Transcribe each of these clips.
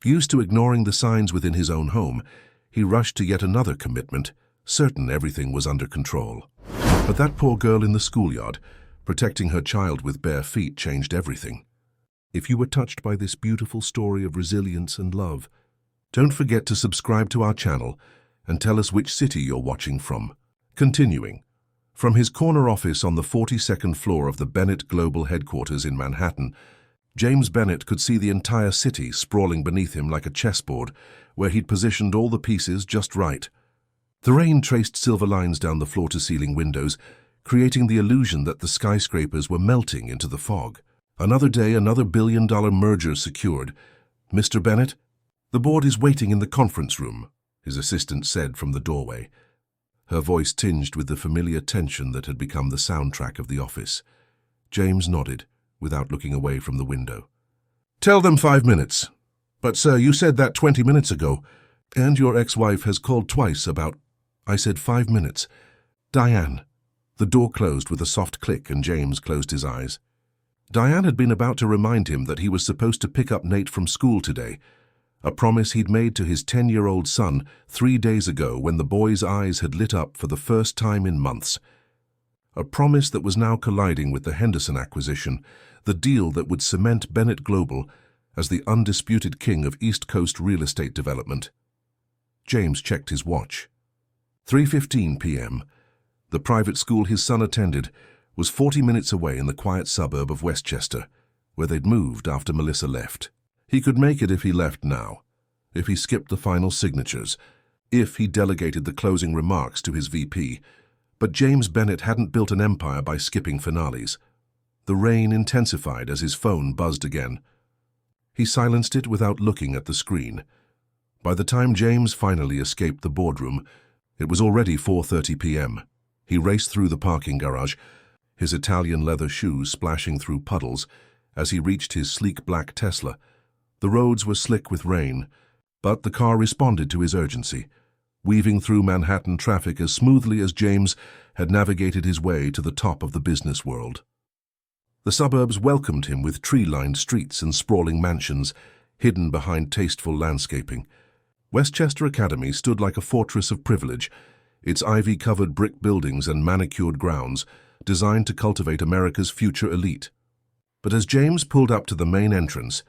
Used to ignoring the signs within his own home, he rushed to yet another commitment, certain everything was under control. But that poor girl in the schoolyard, protecting her child with bare feet, changed everything. If you were touched by this beautiful story of resilience and love, don't forget to subscribe to our channel and tell us which city you're watching from. Continuing. From his corner office on the 42nd floor of the Bennett Global headquarters in Manhattan, James Bennett could see the entire city sprawling beneath him like a chessboard, where he'd positioned all the pieces just right. The rain traced silver lines down the floor-to-ceiling windows, creating the illusion that the skyscrapers were melting into the fog. Another day, another billion-dollar merger secured. "Mr. Bennett, the board is waiting in the conference room," his assistant said from the doorway. Her voice tinged with the familiar tension that had become the soundtrack of the office. James nodded, without looking away from the window. "Tell them 5 minutes. But, sir, you said that 20 minutes ago, and your ex-wife has called twice about—" "I said 5 minutes. Diane." The door closed with a soft click and James closed his eyes. Diane had been about to remind him that he was supposed to pick up Nate from school today, a promise he'd made to his 10-year-old son 3 days ago when the boy's eyes had lit up for the first time in months. A promise that was now colliding with the Henderson acquisition, the deal that would cement Bennett Global as the undisputed king of East Coast real estate development. James checked his watch. 3:15 p.m. The private school his son attended was 40 minutes away in the quiet suburb of Westchester, where they'd moved after Melissa left. He could make it if he left now, if he skipped the final signatures, if he delegated the closing remarks to his VP. But James Bennett hadn't built an empire by skipping finales. The rain intensified as his phone buzzed again. He silenced it without looking at the screen. By the time James finally escaped the boardroom, it was already 4:30 p.m. He raced through the parking garage, his Italian leather shoes splashing through puddles as he reached his sleek black Tesla. The roads were slick with rain, but the car responded to his urgency, weaving through Manhattan traffic as smoothly as James had navigated his way to the top of the business world. The suburbs welcomed him with tree-lined streets and sprawling mansions, hidden behind tasteful landscaping. Westchester Academy stood like a fortress of privilege, its ivy-covered brick buildings and manicured grounds designed to cultivate America's future elite. But as James pulled up to the main entrance,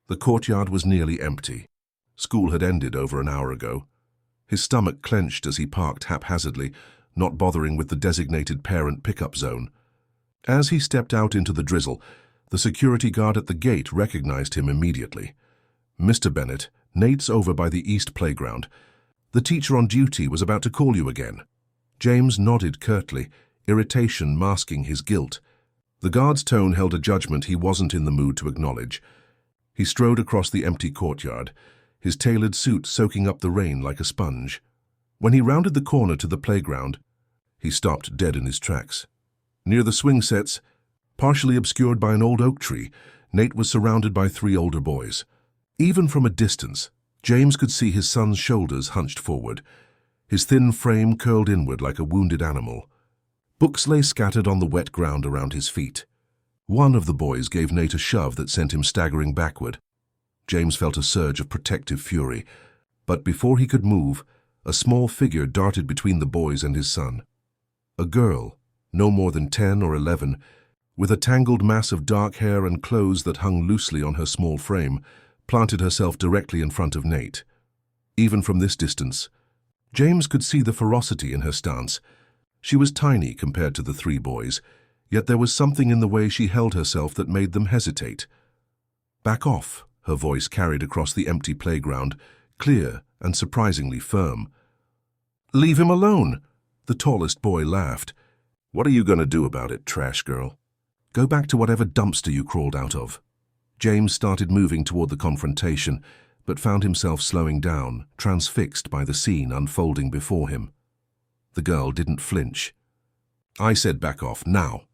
the courtyard was nearly empty. School had ended over an hour ago. His stomach clenched as he parked haphazardly, not bothering with the designated parent pickup zone. As he stepped out into the drizzle, the security guard at the gate recognized him immediately. "Mr. Bennett, Nate's over by the east playground. The teacher on duty was about to call you again." James nodded curtly, irritation masking his guilt. The guard's tone held a judgment he wasn't in the mood to acknowledge. He strode across the empty courtyard, his tailored suit soaking up the rain like a sponge. When he rounded the corner to the playground, he stopped dead in his tracks. Near the swing sets, partially obscured by an old oak tree, Nate was surrounded by 3 older boys. Even from a distance, James could see his son's shoulders hunched forward, his thin frame curled inward like a wounded animal. Books lay scattered on the wet ground around his feet. One of the boys gave Nate a shove that sent him staggering backward. James felt a surge of protective fury, but before he could move, a small figure darted between the boys and his son. A girl, no more than 10 or 11, with a tangled mass of dark hair and clothes that hung loosely on her small frame, planted herself directly in front of Nate. Even from this distance, James could see the ferocity in her stance. She was tiny compared to the 3 boys, yet there was something in the way she held herself that made them hesitate. "Back off," her voice carried across the empty playground, clear and surprisingly firm. "Leave him alone," the tallest boy laughed. "What are you going to do about it, trash girl?" "Go back to whatever dumpster you crawled out of." James started moving toward the confrontation, but found himself slowing down, transfixed by the scene unfolding before him. The girl didn't flinch. "I said back off, now."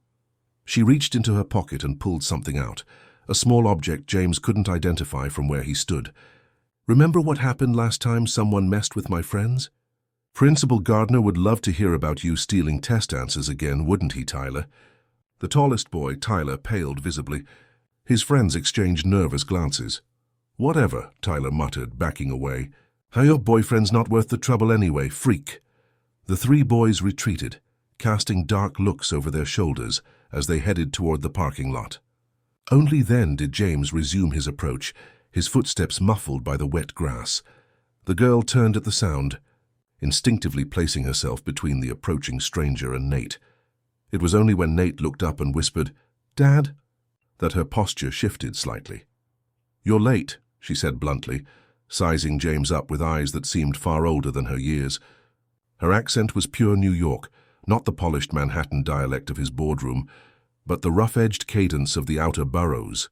She reached into her pocket and pulled something out, a small object James couldn't identify from where he stood. "Remember what happened last time someone messed with my friends? Principal Gardner would love to hear about you stealing test answers again, wouldn't he, Tyler?" The tallest boy, Tyler, paled visibly. His friends exchanged nervous glances. Whatever, Tyler muttered, backing away. Your boyfriend's not worth the trouble anyway, freak. The three boys retreated, casting dark looks over their shoulders as they headed toward the parking lot. Only then did James resume his approach, his footsteps muffled by the wet grass. The girl turned at the sound, instinctively placing herself between the approaching stranger and Nate. It was only when Nate looked up and whispered, "Dad," that her posture shifted slightly. "You're late," she said bluntly, sizing James up with eyes that seemed far older than her years. Her accent was pure New York, not the polished Manhattan dialect of his boardroom, but the rough-edged cadence of the outer boroughs.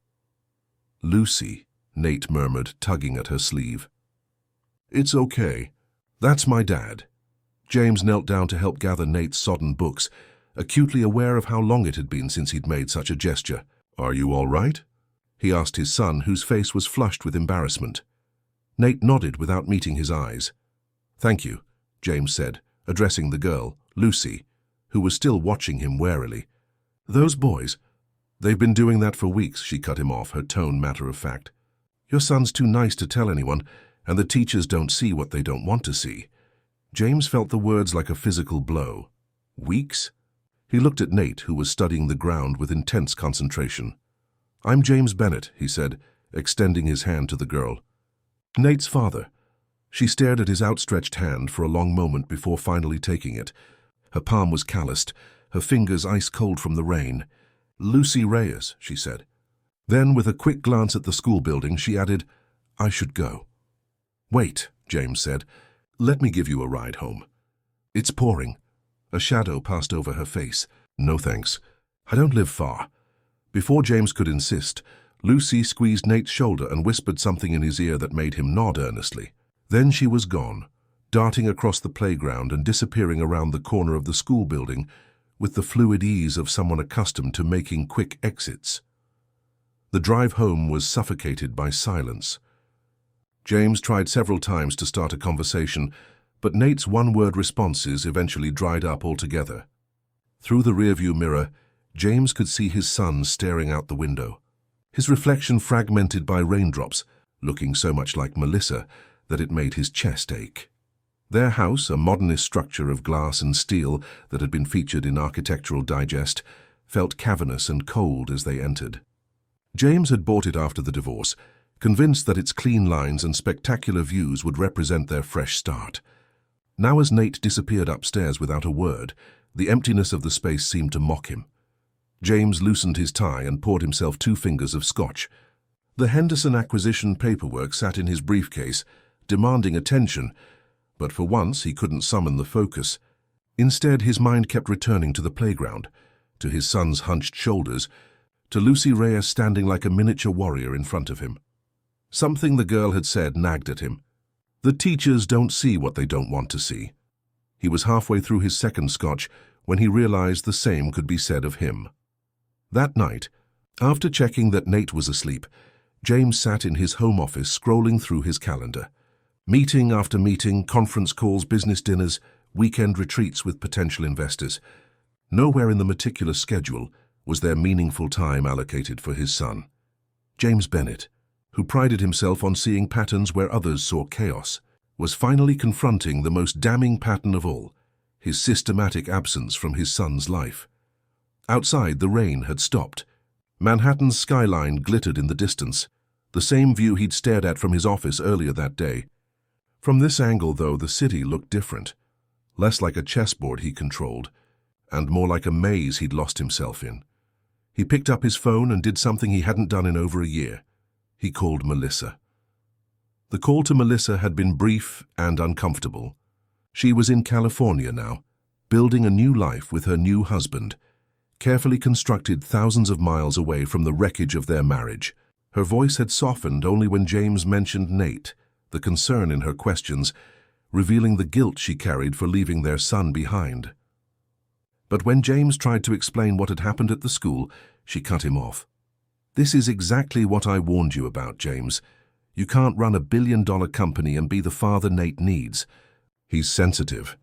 "Lucy," Nate murmured, tugging at her sleeve. "It's okay. That's my dad." James knelt down to help gather Nate's sodden books, acutely aware of how long it had been since he'd made such a gesture. "Are you all right?" he asked his son, whose face was flushed with embarrassment. Nate nodded without meeting his eyes. "Thank you," James said, addressing the girl, Lucy, who was still watching him warily. "Those boys, they've been doing that for weeks," she cut him off, her tone matter-of-fact. "Your son's too nice to tell anyone, and the teachers don't see what they don't want to see." James felt the words like a physical blow. "Weeks?" He looked at Nate, who was studying the ground with intense concentration. "I'm James Bennett," he said, extending his hand to the girl. "Nate's father." She stared at his outstretched hand for a long moment before finally taking it. Her palm was calloused, her fingers ice-cold from the rain. "Lucy Reyes," she said. Then, with a quick glance at the school building, she added, "I should go." "Wait," James said. "Let me give you a ride home." "It's pouring." A shadow passed over her face. "No thanks. I don't live far." Before James could insist, Lucy squeezed Nate's shoulder and whispered something in his ear that made him nod earnestly. Then she was gone, darting across the playground and disappearing around the corner of the school building with the fluid ease of someone accustomed to making quick exits. The drive home was suffocated by silence. James tried several times to start a conversation, but Nate's one-word responses eventually dried up altogether. Through the rearview mirror, James could see his son staring out the window, his reflection fragmented by raindrops, looking so much like Melissa that it made his chest ache. Their house, a modernist structure of glass and steel that had been featured in Architectural Digest, felt cavernous and cold as they entered. James had bought it after the divorce, convinced that its clean lines and spectacular views would represent their fresh start. Now, as Nate disappeared upstairs without a word, the emptiness of the space seemed to mock him. James loosened his tie and poured himself 2 fingers of scotch. The Henderson acquisition paperwork sat in his briefcase, demanding attention, but for once he couldn't summon the focus. Instead, his mind kept returning to the playground, to his son's hunched shoulders, to Lucy Reyes standing like a miniature warrior in front of him. Something the girl had said nagged at him. The teachers don't see what they don't want to see. He was halfway through his second scotch when he realized the same could be said of him. That night, after checking that Nate was asleep, James sat in his home office scrolling through his calendar. Meeting after meeting, conference calls, business dinners, weekend retreats with potential investors. Nowhere in the meticulous schedule was there meaningful time allocated for his son. James Bennett, who prided himself on seeing patterns where others saw chaos, was finally confronting the most damning pattern of all, his systematic absence from his son's life. Outside, the rain had stopped. Manhattan's skyline glittered in the distance, the same view he'd stared at from his office earlier that day. From this angle, though, the city looked different, less like a chessboard he controlled, and more like a maze he'd lost himself in. He picked up his phone and did something he hadn't done in over a year. He called Melissa. The call to Melissa had been brief and uncomfortable. She was in California now, building a new life with her new husband, carefully constructed thousands of miles away from the wreckage of their marriage. Her voice had softened only when James mentioned Nate, the concern in her questions, revealing the guilt she carried for leaving their son behind. But when James tried to explain what had happened at the school, she cut him off. "This is exactly what I warned you about, James. You can't run a billion-dollar company and be the father Nate needs. He's sensitive.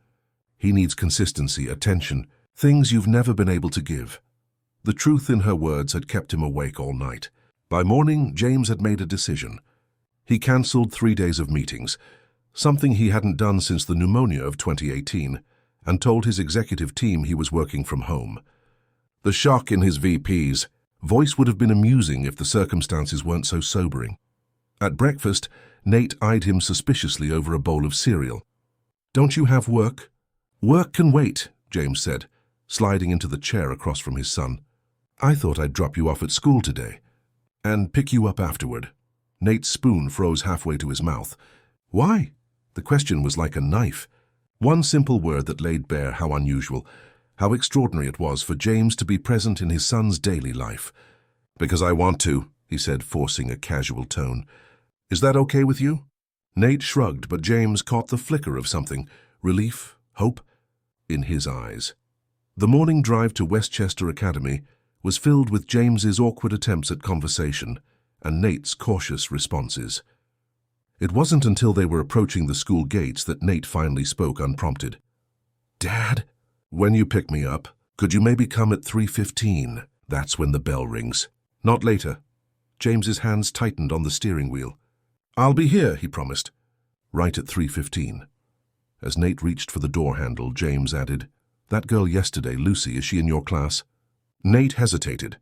He needs consistency, attention, things you've never been able to give." The truth in her words had kept him awake all night. By morning, James had made a decision. He cancelled 3 days of meetings, something he hadn't done since the pneumonia of 2018, and told his executive team he was working from home. The shock in his VP's voice would have been amusing if the circumstances weren't so sobering. At breakfast, Nate eyed him suspiciously over a bowl of cereal. "Don't you have work?" "Work can wait," James said, sliding into the chair across from his son. "I thought I'd drop you off at school today and pick you up afterward." Nate's spoon froze halfway to his mouth. "Why?" The question was like a knife. One simple word that laid bare how unusual, how extraordinary it was for James to be present in his son's daily life. "Because I want to," he said, forcing a casual tone. "Is that okay with you?" Nate shrugged, but James caught the flicker of something, relief, hope, in his eyes. The morning drive to Westchester Academy was filled with James's awkward attempts at conversation and Nate's cautious responses. It wasn't until they were approaching the school gates that Nate finally spoke unprompted. "Dad, when you pick me up, could you maybe come at 3:15? That's when the bell rings. Not later." James's hands tightened on the steering wheel. "I'll be here," he promised. "Right at 3:15. As Nate reached for the door handle, James added, "That girl yesterday, Lucy, is she in your class?" Nate hesitated.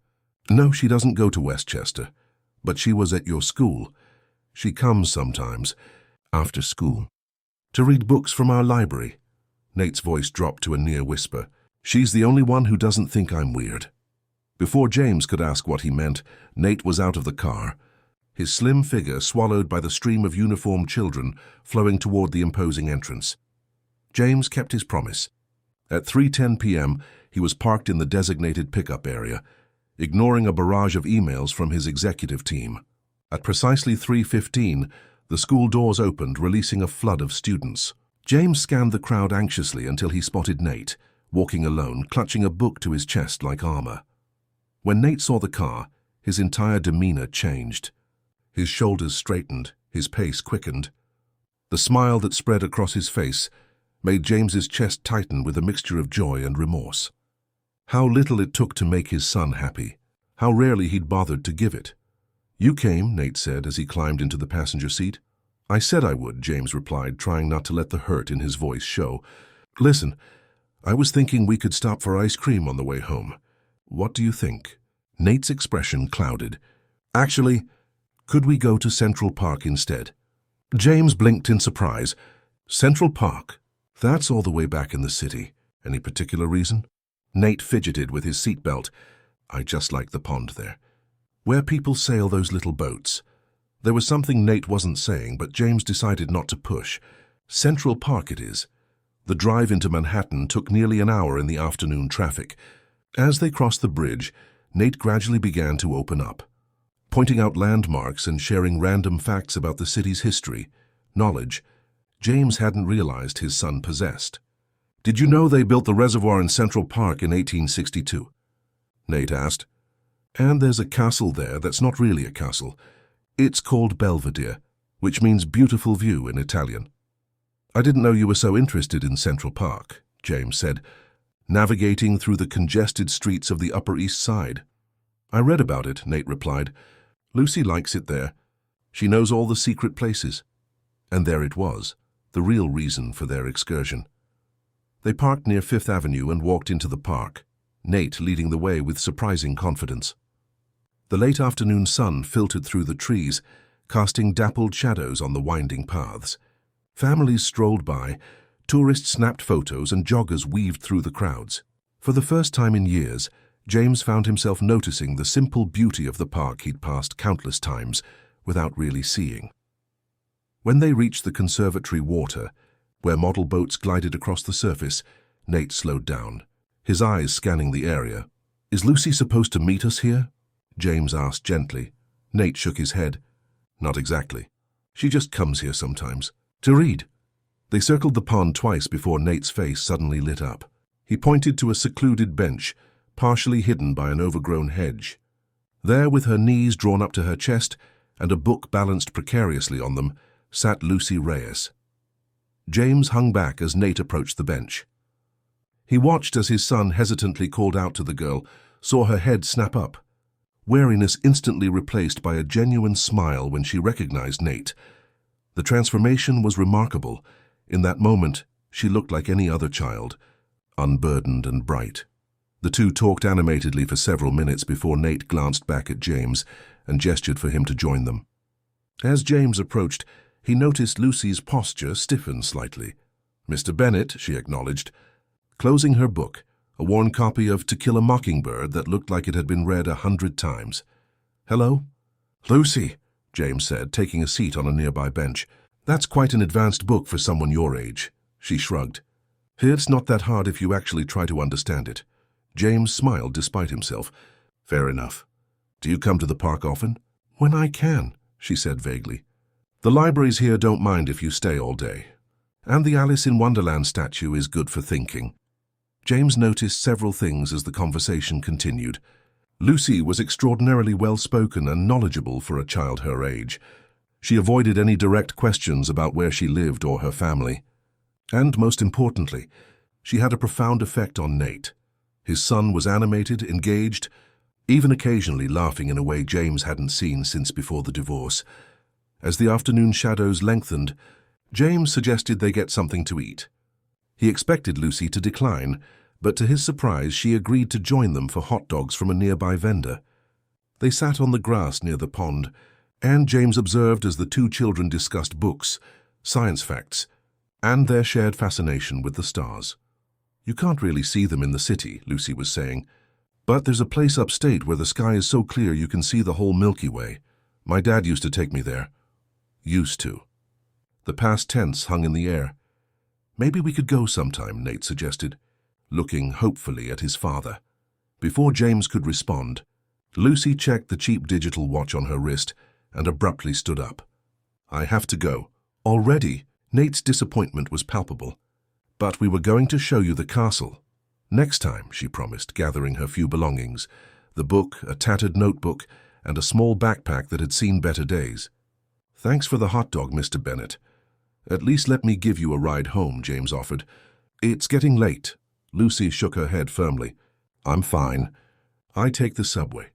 "No, she doesn't go to Westchester, but she was at your school. She comes sometimes, after school, to read books from our library." Nate's voice dropped to a near whisper. "She's the only one who doesn't think I'm weird." Before James could ask what he meant, Nate was out of the car, his slim figure swallowed by the stream of uniformed children flowing toward the imposing entrance. James kept his promise. At 3:10 p.m., he was parked in the designated pickup area, ignoring a barrage of emails from his executive team. At precisely 3:15, the school doors opened, releasing a flood of students. James scanned the crowd anxiously until he spotted Nate, walking alone, clutching a book to his chest like armor. When Nate saw the car, his entire demeanor changed. His shoulders straightened, his pace quickened. The smile that spread across his face made James's chest tighten with a mixture of joy and remorse. How little it took to make his son happy. How rarely he'd bothered to give it. "You came," Nate said as he climbed into the passenger seat. "I said I would," James replied, trying not to let the hurt in his voice show. "Listen, I was thinking we could stop for ice cream on the way home. What do you think?" Nate's expression clouded. "Actually, could we go to Central Park instead?" James blinked in surprise. "Central Park? That's all the way back in the city. Any particular reason?" Nate fidgeted with his seatbelt. "I just like the pond there. Where people sail those little boats." There was something Nate wasn't saying, but James decided not to push. "Central Park it is." The drive into Manhattan took nearly an hour in the afternoon traffic. As they crossed the bridge, Nate gradually began to open up, pointing out landmarks and sharing random facts about the city's history, knowledge James hadn't realized his son possessed. "Did you know they built the reservoir in Central Park in 1862? Nate asked. "And there's a castle there that's not really a castle. It's called Belvedere, which means beautiful view in Italian." "I didn't know you were so interested in Central Park," James said, navigating through the congested streets of the Upper East Side. "I read about it," Nate replied. "Lucy likes it there. She knows all the secret places." And there it was, the real reason for their excursion. They parked near Fifth Avenue and walked into the park, Nate leading the way with surprising confidence. The late afternoon sun filtered through the trees, casting dappled shadows on the winding paths. Families strolled by, tourists snapped photos, and joggers weaved through the crowds. For the first time in years, James found himself noticing the simple beauty of the park he'd passed countless times without really seeing. When they reached the conservatory water, where model boats glided across the surface, Nate slowed down, his eyes scanning the area. "Is Lucy supposed to meet us here?" James asked gently. Nate shook his head. "Not exactly. She just comes here sometimes. To read." They circled the pond twice before Nate's face suddenly lit up. He pointed to a secluded bench, partially hidden by an overgrown hedge. There, with her knees drawn up to her chest and a book balanced precariously on them, sat Lucy Reyes. James hung back as Nate approached the bench. He watched as his son hesitantly called out to the girl, saw her head snap up. wariness instantly replaced by a genuine smile when she recognized Nate. The transformation was remarkable. In that moment, she looked like any other child, unburdened and bright. The two talked animatedly for several minutes before Nate glanced back at James and gestured for him to join them. As James approached, he noticed Lucy's posture stiffen slightly. "Mr. Bennet," she acknowledged, closing her book, a worn copy of To Kill a Mockingbird that looked like it had been read 100 times. "Hello?" "Lucy," James said, taking a seat on a nearby bench. "That's quite an advanced book for someone your age." She shrugged. "It's not that hard if you actually try to understand it." James smiled despite himself. "Fair enough. Do you come to the park often?" "When I can," she said vaguely. "The libraries here don't mind if you stay all day. And the Alice in Wonderland statue is good for thinking." James noticed several things as the conversation continued. Lucy was extraordinarily well-spoken and knowledgeable for a child her age. She avoided any direct questions about where she lived or her family. And most importantly, she had a profound effect on Nate. His son was animated, engaged, even occasionally laughing in a way James hadn't seen since before the divorce. As the afternoon shadows lengthened, James suggested they get something to eat. He expected Lucy to decline, but to his surprise she agreed to join them for hot dogs from a nearby vendor. They sat on the grass near the pond, and James observed as the two children discussed books, science facts, and their shared fascination with the stars. "You can't really see them in the city," Lucy was saying, "but there's a place upstate where the sky is so clear you can see the whole Milky Way. My dad used to take me there." Used to. The past tense hung in the air. "Maybe we could go sometime," Nate suggested, looking hopefully at his father. Before James could respond, Lucy checked the cheap digital watch on her wrist and abruptly stood up. "I have to go." "Already?" Nate's disappointment was palpable. "But we were going to show you the castle." "Next time," she promised, gathering her few belongings, the book, a tattered notebook, and a small backpack that had seen better days. "Thanks for the hot dog, Mr. Bennet. At least let me give you a ride home," James offered. "It's getting late." Lucy shook her head firmly. "I'm fine. I take the subway."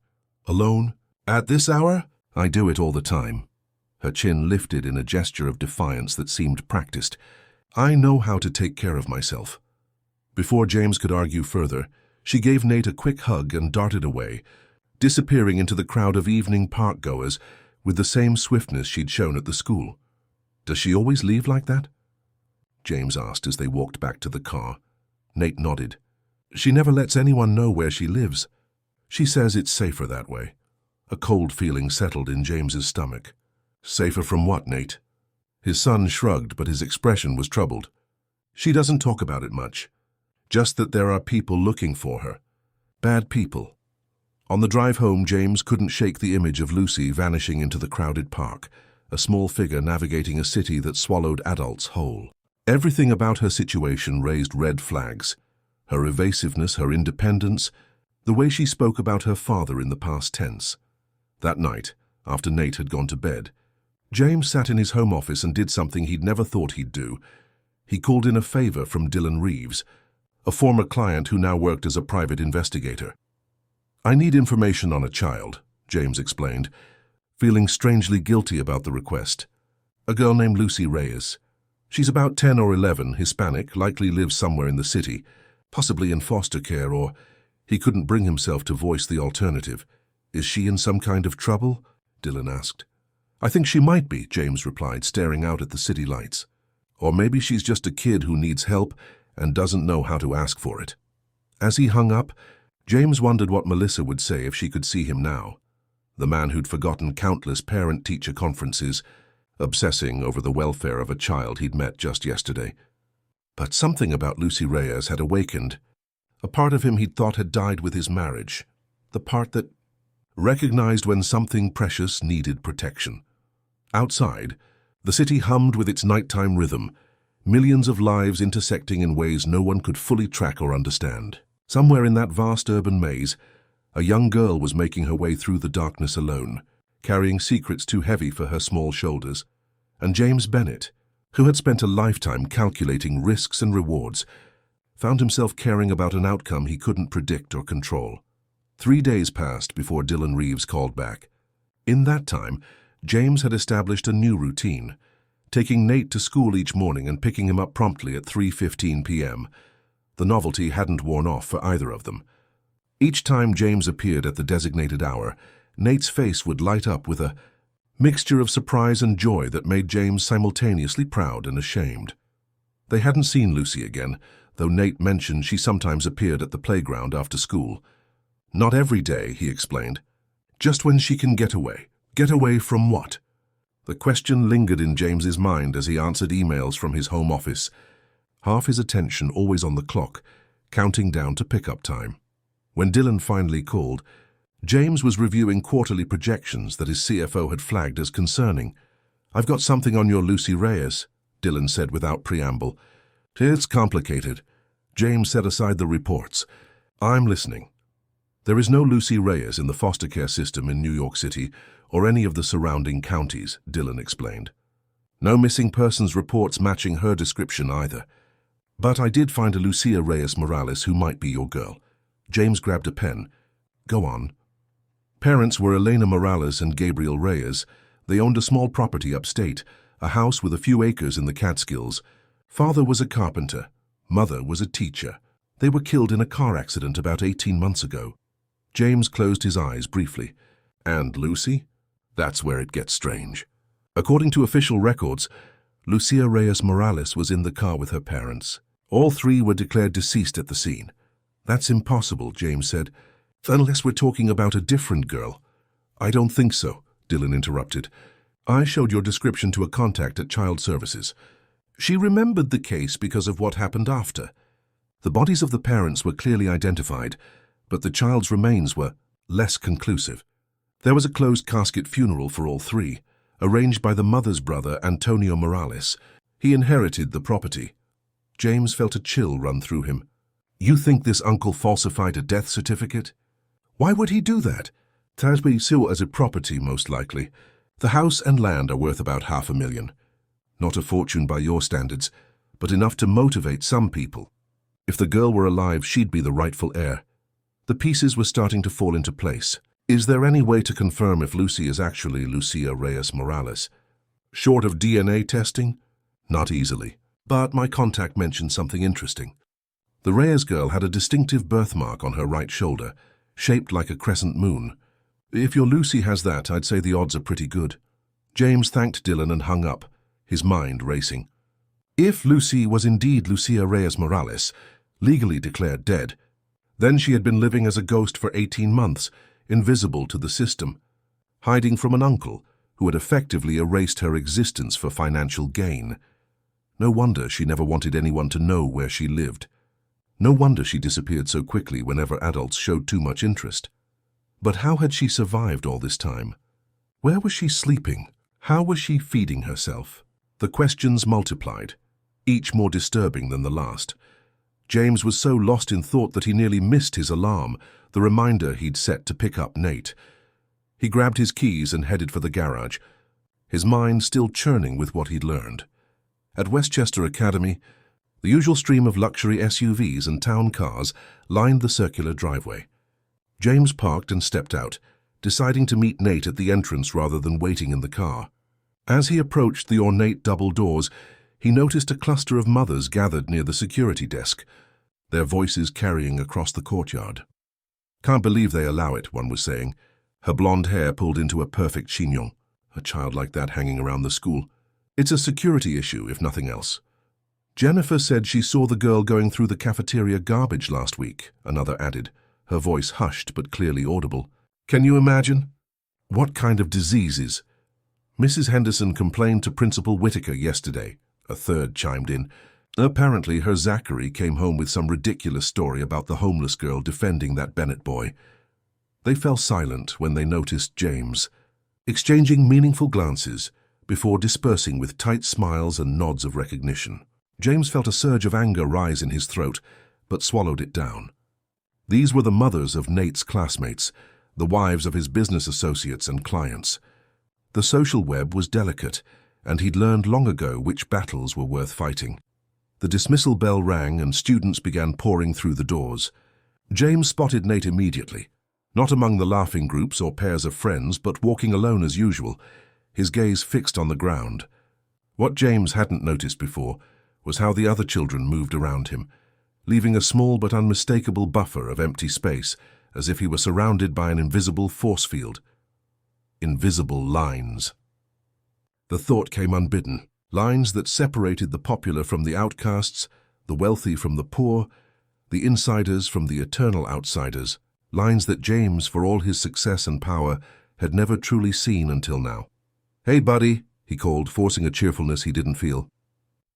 "Alone? At this hour?" "I do it all the time." Her chin lifted in a gesture of defiance that seemed practiced. "I know how to take care of myself." Before James could argue further, she gave Nate a quick hug and darted away, disappearing into the crowd of evening park-goers with the same swiftness she'd shown at the school. "Does she always leave like that?" James asked as they walked back to the car. Nate nodded. "She never lets anyone know where she lives. She says it's safer that way." A cold feeling settled in James's stomach. "Safer from what, Nate?" His son shrugged, but his expression was troubled. "She doesn't talk about it much. Just that there are people looking for her. Bad people." On the drive home, James couldn't shake the image of Lucy vanishing into the crowded park, a small figure navigating a city that swallowed adults whole. Everything about her situation raised red flags. Her evasiveness, her independence, the way she spoke about her father in the past tense. That night, after Nate had gone to bed, James sat in his home office and did something he'd never thought he'd do. He called in a favor from Dylan Reeves, a former client who now worked as a private investigator. "I need information on a child," James explained, feeling strangely guilty about the request. "A girl named Lucy Reyes. She's about 10 or 11, Hispanic, likely lives somewhere in the city, possibly in foster care, or..." He couldn't bring himself to voice the alternative. "Is she in some kind of trouble?" Dylan asked. "I think she might be," James replied, staring out at the city lights. "Or maybe she's just a kid who needs help and doesn't know how to ask for it." As he hung up, James wondered what Melissa would say if she could see him now. The man who'd forgotten countless parent-teacher conferences, obsessing over the welfare of a child he'd met just yesterday. But something about Lucy Reyes had awakened. A part of him he'd thought had died with his marriage. The part that recognized when something precious needed protection. Outside, the city hummed with its nighttime rhythm, millions of lives intersecting in ways no one could fully track or understand. Somewhere in that vast urban maze, a young girl was making her way through the darkness alone, carrying secrets too heavy for her small shoulders. And James Bennet, who had spent a lifetime calculating risks and rewards, found himself caring about an outcome he couldn't predict or control. 3 days passed before Dylan Reeves called back. In that time, James had established a new routine, taking Nate to school each morning and picking him up promptly at 3:15 p.m. The novelty hadn't worn off for either of them. Each time James appeared at the designated hour, Nate's face would light up with a mixture of surprise and joy that made James simultaneously proud and ashamed. They hadn't seen Lucy again, though Nate mentioned she sometimes appeared at the playground after school. Not every day, he explained. Just when she can get away. Get away from what? The question lingered in James's mind as he answered emails from his home office, half his attention always on the clock, counting down to pickup time. When Dylan finally called, James was reviewing quarterly projections that his CFO had flagged as concerning. "I've got something on your Lucy Reyes," Dylan said without preamble. "It's complicated." James set aside the reports. "I'm listening." "There is no Lucy Reyes in the foster care system in New York City or any of the surrounding counties," Dylan explained. "No missing persons reports matching her description either. But I did find a Lucia Reyes Morales who might be your girl." James grabbed a pen. "Go on." Parents were Elena Morales and Gabriel Reyes. They owned a small property upstate, a house with a few acres in the Catskills. Father was a carpenter. Mother was a teacher. They were killed in a car accident about 18 months ago. James closed his eyes briefly. "And Lucy?" "That's where it gets strange. According to official records, Lucia Reyes Morales was in the car with her parents. All three were declared deceased at the scene." "That's impossible," James said. "Unless we're talking about a different girl." "I don't think so," Dylan interrupted. "I showed your description to a contact at Child Services. She remembered the case because of what happened after. The bodies of the parents were clearly identified, but the child's remains were less conclusive. There was a closed casket funeral for all three, arranged by the mother's brother, Antonio Morales. He inherited the property." James felt a chill run through him. "You think this uncle falsified a death certificate?" "Why would he do that?" "Tasby saw as a property, most likely. The house and land are worth about $500,000. Not a fortune by your standards, but enough to motivate some people. If the girl were alive, she'd be the rightful heir." The pieces were starting to fall into place. "Is there any way to confirm if Lucy is actually Lucia Reyes Morales?" "Short of DNA testing?" "Not easily. But my contact mentioned something interesting. The Reyes girl had a distinctive birthmark on her right shoulder, shaped like a crescent moon. If your Lucy has that, I'd say the odds are pretty good." James thanked Dylan and hung up, his mind racing. If Lucy was indeed Lucia Reyes Morales, legally declared dead, then she had been living as a ghost for 18 months, invisible to the system, hiding from an uncle who had effectively erased her existence for financial gain. No wonder she never wanted anyone to know where she lived. No wonder she disappeared so quickly whenever adults showed too much interest. But how had she survived all this time? Where was she sleeping? How was she feeding herself? The questions multiplied, each more disturbing than the last. James was so lost in thought that he nearly missed his alarm, the reminder he'd set to pick up Nate. He grabbed his keys and headed for the garage, his mind still churning with what he'd learned. At Westchester Academy, the usual stream of luxury SUVs and town cars lined the circular driveway. James parked and stepped out, deciding to meet Nate at the entrance rather than waiting in the car. As he approached the ornate double doors, he noticed a cluster of mothers gathered near the security desk, their voices carrying across the courtyard. "Can't believe they allow it," one was saying, her blonde hair pulled into a perfect chignon, a child like that hanging around the school. "It's a security issue, if nothing else." "Jennifer said she saw the girl going through the cafeteria garbage last week," another added, her voice hushed but clearly audible. "Can you imagine? What kind of diseases?" "Mrs. Henderson complained to Principal Whitaker yesterday," a third chimed in. "Apparently her Zachary came home with some ridiculous story about the homeless girl defending that Bennett boy." They fell silent when they noticed James, exchanging meaningful glances before dispersing with tight smiles and nods of recognition. James felt a surge of anger rise in his throat, but swallowed it down. These were the mothers of Nate's classmates, the wives of his business associates and clients. The social web was delicate, and he'd learned long ago which battles were worth fighting. The dismissal bell rang and students began pouring through the doors. James spotted Nate immediately. Not among the laughing groups or pairs of friends, but walking alone as usual, his gaze fixed on the ground. What James hadn't noticed before was how the other children moved around him, leaving a small but unmistakable buffer of empty space, as if he were surrounded by an invisible force field. Invisible lines. The thought came unbidden. Lines that separated the popular from the outcasts, the wealthy from the poor, the insiders from the eternal outsiders. Lines that James, for all his success and power, had never truly seen until now. "Hey, buddy," he called, forcing a cheerfulness he didn't feel.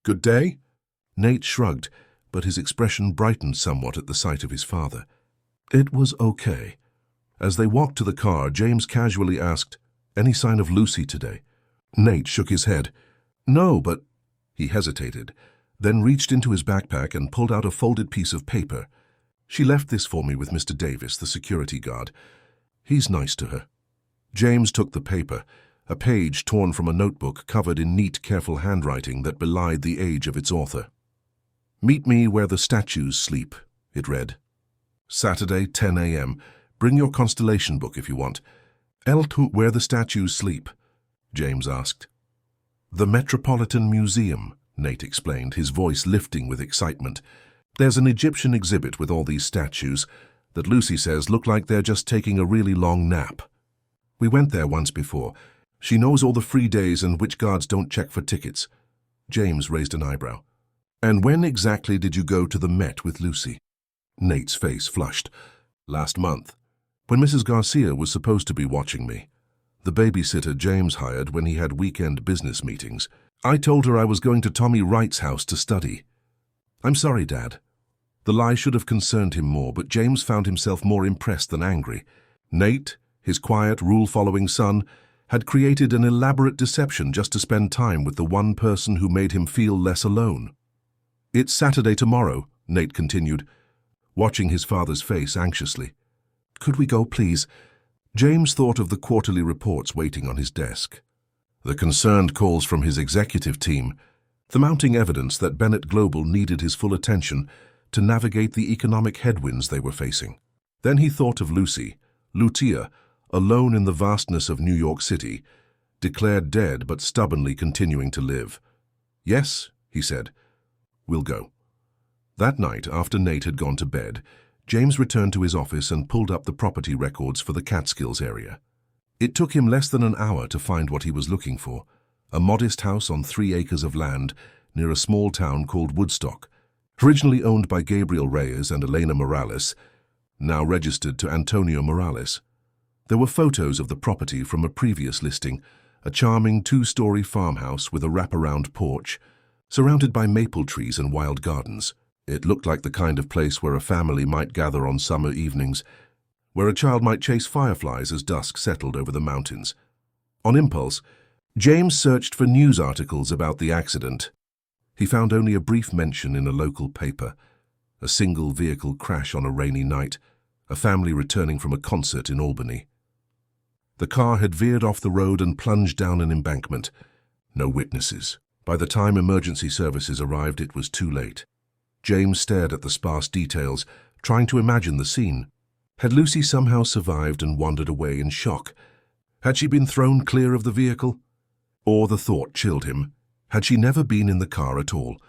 "Good day?" Nate shrugged, but his expression brightened somewhat at the sight of his father. It was okay. As they walked to the car, James casually asked, "Any sign of Lucy today?" Nate shook his head. "No, but—" He hesitated, then reached into his backpack and pulled out a folded piece of paper. "She left this for me with Mr. Davis, the security guard. He's nice to her." James took the paper, a page torn from a notebook covered in neat, careful handwriting that belied the age of its author. "Meet me where the statues sleep," it read. "Saturday, 10 a.m. Bring your constellation book if you want." Where the statues sleep?" James asked. "The Metropolitan Museum," Nate explained, his voice lifting with excitement. "There's an Egyptian exhibit with all these statues that Lucy says look like they're just taking a really long nap. We went there once before. She knows all the free days and which guards don't check for tickets." James raised an eyebrow. "And when exactly did you go to the Met with Lucy?" Nate's face flushed. "Last month, when Mrs. Garcia was supposed to be watching me. The babysitter James hired when he had weekend business meetings. I told her I was going to Tommy Wright's house to study." "I'm sorry, Dad." The lie should have concerned him more, but James found himself more impressed than angry. Nate, his quiet, rule-following son, had created an elaborate deception just to spend time with the one person who made him feel less alone. "It's Saturday tomorrow," Nate continued, watching his father's face anxiously. "Could we go, please?" James thought of the quarterly reports waiting on his desk, the concerned calls from his executive team, the mounting evidence that Bennett Global needed his full attention to navigate the economic headwinds they were facing. Then he thought of Lucy, Lucia, alone in the vastness of New York City, declared dead but stubbornly continuing to live. "Yes," he said, "we'll go." That night, after Nate had gone to bed, James returned to his office and pulled up the property records for the Catskills area. It took him less than an hour to find what he was looking for, a modest house on 3 acres of land near a small town called Woodstock, originally owned by Gabriel Reyes and Elena Morales, now registered to Antonio Morales. There were photos of the property from a previous listing, a charming 2-story farmhouse with a wraparound porch, surrounded by maple trees and wild gardens. It looked like the kind of place where a family might gather on summer evenings, where a child might chase fireflies as dusk settled over the mountains. On impulse, James searched for news articles about the accident. He found only a brief mention in a local paper, a single vehicle crash on a rainy night, a family returning from a concert in Albany. The car had veered off the road and plunged down an embankment. No witnesses. By the time emergency services arrived, it was too late. James stared at the sparse details, trying to imagine the scene. Had Lucy somehow survived and wandered away in shock? Had she been thrown clear of the vehicle? Or, the thought chilled him, had she never been in the car at all?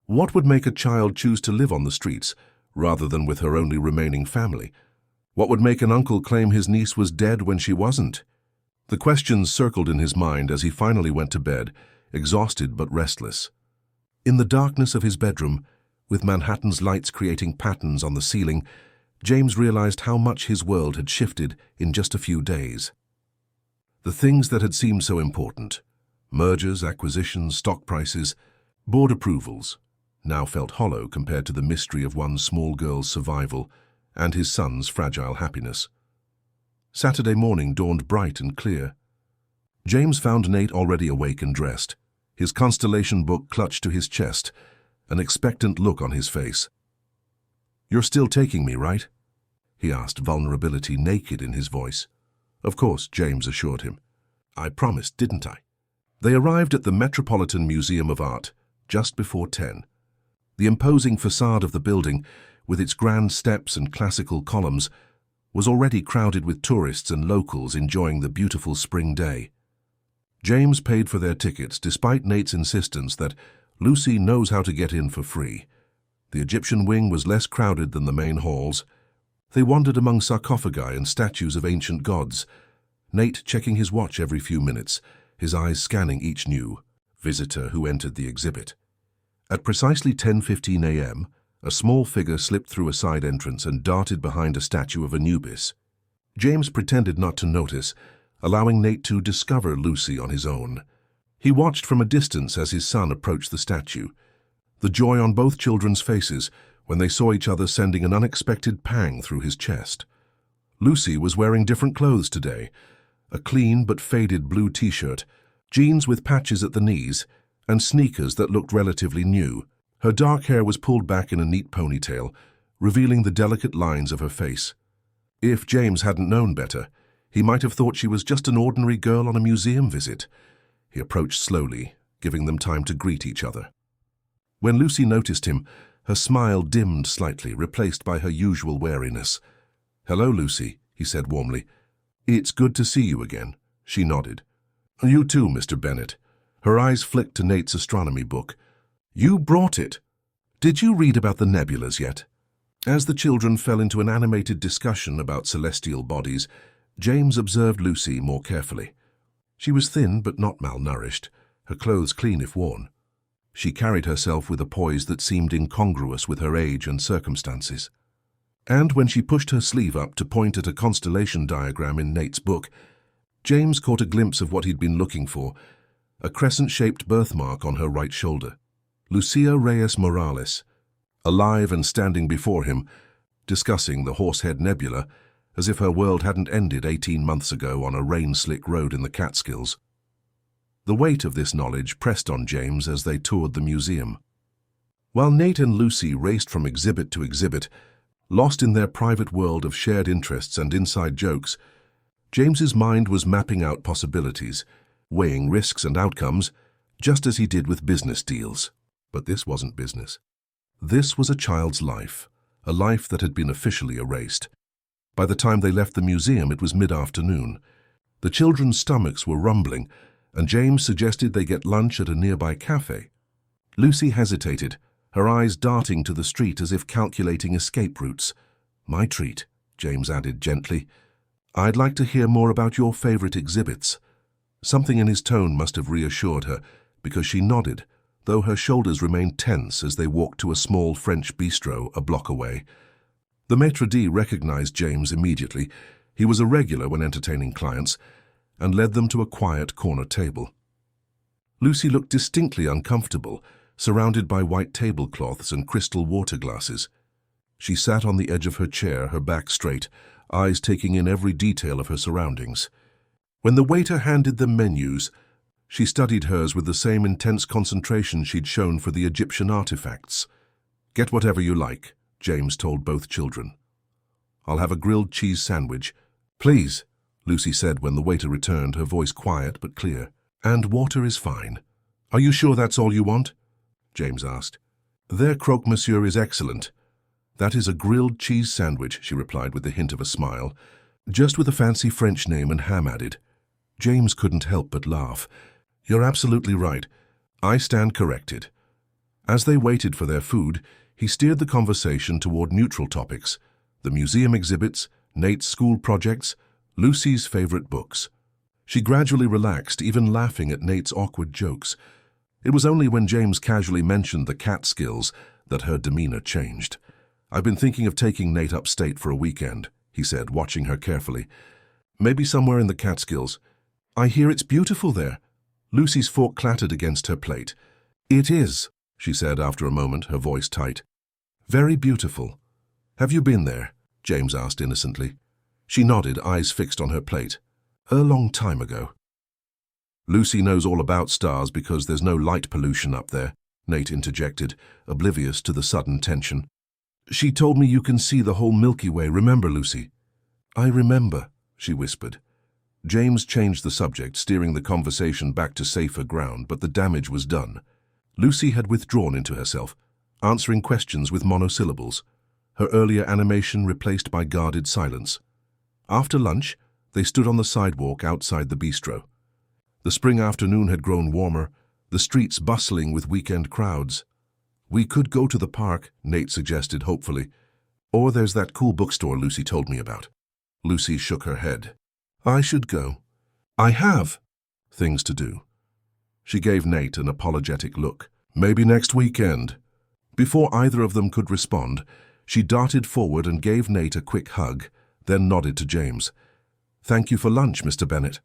What would make a child choose to live on the streets, rather than with her only remaining family? What would make an uncle claim his niece was dead when she wasn't? The questions circled in his mind as he finally went to bed, exhausted but restless. In the darkness of his bedroom, with Manhattan's lights creating patterns on the ceiling, James realized how much his world had shifted in just a few days. The things that had seemed so important, mergers, acquisitions, stock prices, board approvals, now felt hollow compared to the mystery of one small girl's survival and his son's fragile happiness. Saturday morning dawned bright and clear. James found Nate already awake and dressed, his constellation book clutched to his chest, an expectant look on his face. "You're still taking me, right?" he asked, vulnerability naked in his voice. "Of course," James assured him. "I promised, didn't I?" They arrived at the Metropolitan Museum of Art just before 10. The imposing facade of the building, with its grand steps and classical columns, was already crowded with tourists and locals enjoying the beautiful spring day. James paid for their tickets despite Nate's insistence that Lucy knows how to get in for free. The Egyptian wing was less crowded than the main halls. They wandered among sarcophagi and statues of ancient gods, Nate checking his watch every few minutes, his eyes scanning each new visitor who entered the exhibit. At precisely 10:15 a.m., a small figure slipped through a side entrance and darted behind a statue of Anubis. James pretended not to notice, allowing Nate to discover Lucy on his own. He watched from a distance as his son approached the statue, the joy on both children's faces when they saw each other sending an unexpected pang through his chest. Lucy was wearing different clothes today, a clean but faded blue t-shirt, jeans with patches at the knees, and sneakers that looked relatively new. Her dark hair was pulled back in a neat ponytail, revealing the delicate lines of her face. If James hadn't known better, he might have thought she was just an ordinary girl on a museum visit. He approached slowly, giving them time to greet each other. When Lucy noticed him, her smile dimmed slightly, replaced by her usual wariness. "Hello, Lucy," he said warmly. "It's good to see you again." She nodded. "You too, Mr. Bennett." Her eyes flicked to Nate's astronomy book. "You brought it. Did you read about the nebulas yet?" As the children fell into an animated discussion about celestial bodies, James observed Lucy more carefully. She was thin but not malnourished, her clothes clean if worn. She carried herself with a poise that seemed incongruous with her age and circumstances. And when she pushed her sleeve up to point at a constellation diagram in Nate's book, James caught a glimpse of what he'd been looking for, a crescent-shaped birthmark on her right shoulder. Lucia Reyes Morales, alive and standing before him, discussing the Horsehead Nebula, as if her world hadn't ended 18 months ago on a rain-slick road in the Catskills. The weight of this knowledge pressed on James as they toured the museum. While Nate and Lucy raced from exhibit to exhibit, lost in their private world of shared interests and inside jokes, James's mind was mapping out possibilities, weighing risks and outcomes, just as he did with business deals. But this wasn't business. This was a child's life, a life that had been officially erased. By the time they left the museum, it was mid-afternoon. The children's stomachs were rumbling, and James suggested they get lunch at a nearby cafe. Lucy hesitated, her eyes darting to the street as if calculating escape routes. "My treat," James added gently. "I'd like to hear more about your favorite exhibits." Something in his tone must have reassured her, because she nodded, though her shoulders remained tense as they walked to a small French bistro a block away. The maitre d' recognized James immediately. He was a regular when entertaining clients, and led them to a quiet corner table. Lucy looked distinctly uncomfortable, surrounded by white tablecloths and crystal water glasses. She sat on the edge of her chair, her back straight, eyes taking in every detail of her surroundings. When the waiter handed them menus, she studied hers with the same intense concentration she'd shown for the Egyptian artifacts. "Get whatever you like," James told both children. "I'll have a grilled cheese sandwich." "Please," Lucy said when the waiter returned, her voice quiet but clear. "And water is fine." "Are you sure that's all you want?" James asked. "Their croque-monsieur is excellent." "That is a grilled cheese sandwich," she replied with the hint of a smile, "just with a fancy French name and ham added." James couldn't help but laugh. "You're absolutely right. I stand corrected." As they waited for their food, he steered the conversation toward neutral topics: the museum exhibits, Nate's school projects, Lucy's favorite books. She gradually relaxed, even laughing at Nate's awkward jokes. It was only when James casually mentioned the Catskills that her demeanor changed. "I've been thinking of taking Nate upstate for a weekend," he said, watching her carefully. "Maybe somewhere in the Catskills. I hear it's beautiful there." Lucy's fork clattered against her plate. "It is," she said after a moment, her voice tight. "Very beautiful." "Have you been there?" James asked innocently. She nodded, eyes fixed on her plate. "A long time ago." "Lucy knows all about stars because there's no light pollution up there," Nate interjected, oblivious to the sudden tension. "She told me you can see the whole Milky Way, remember, Lucy?" "I remember," she whispered. James changed the subject, steering the conversation back to safer ground, but the damage was done. Lucy had withdrawn into herself, answering questions with monosyllables, her earlier animation replaced by guarded silence. After lunch, they stood on the sidewalk outside the bistro. The spring afternoon had grown warmer, the streets bustling with weekend crowds. "We could go to the park," Nate suggested hopefully. "Or there's that cool bookstore Lucy told me about." Lucy shook her head. "I should go. I have things to do." She gave Nate an apologetic look. "Maybe next weekend." Before either of them could respond, she darted forward and gave Nate a quick hug, then nodded to James. "Thank you for lunch, Mr. Bennett."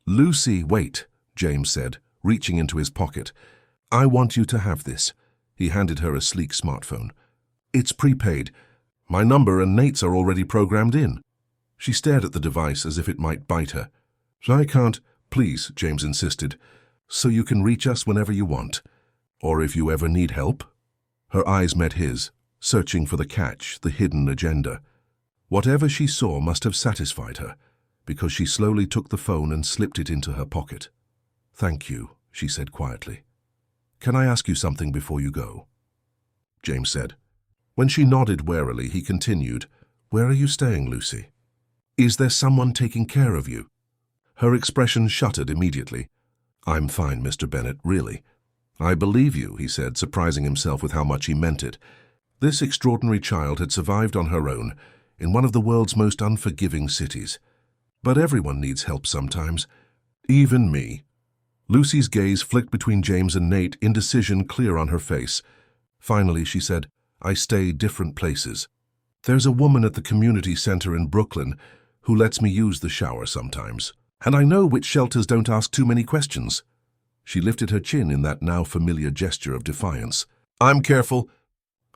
"Lucy, wait," James said, reaching into his pocket. "I want you to have this." He handed her a sleek smartphone. "It's prepaid. My number and Nate's are already programmed in." She stared at the device as if it might bite her. "I can't." "Please," James insisted. "So you can reach us whenever you want. Or if you ever need help." Her eyes met his, searching for the catch, the hidden agenda. Whatever she saw must have satisfied her, because she slowly took the phone and slipped it into her pocket. "Thank you," she said quietly. "Can I ask you something before you go?" James said. When she nodded warily, he continued, "Where are you staying, Lucy? Is there someone taking care of you?" Her expression shuttered immediately. "I'm fine, Mr. Bennett, really." "I believe you," he said, surprising himself with how much he meant it. This extraordinary child had survived on her own in one of the world's most unforgiving cities. But everyone needs help sometimes. Even me. Lucy's gaze flicked between James and Nate, indecision clear on her face. Finally, she said, "I stay different places. There's a woman at the community center in Brooklyn who lets me use the shower sometimes. And I know which shelters don't ask too many questions." She lifted her chin in that now familiar gesture of defiance. "I'm careful."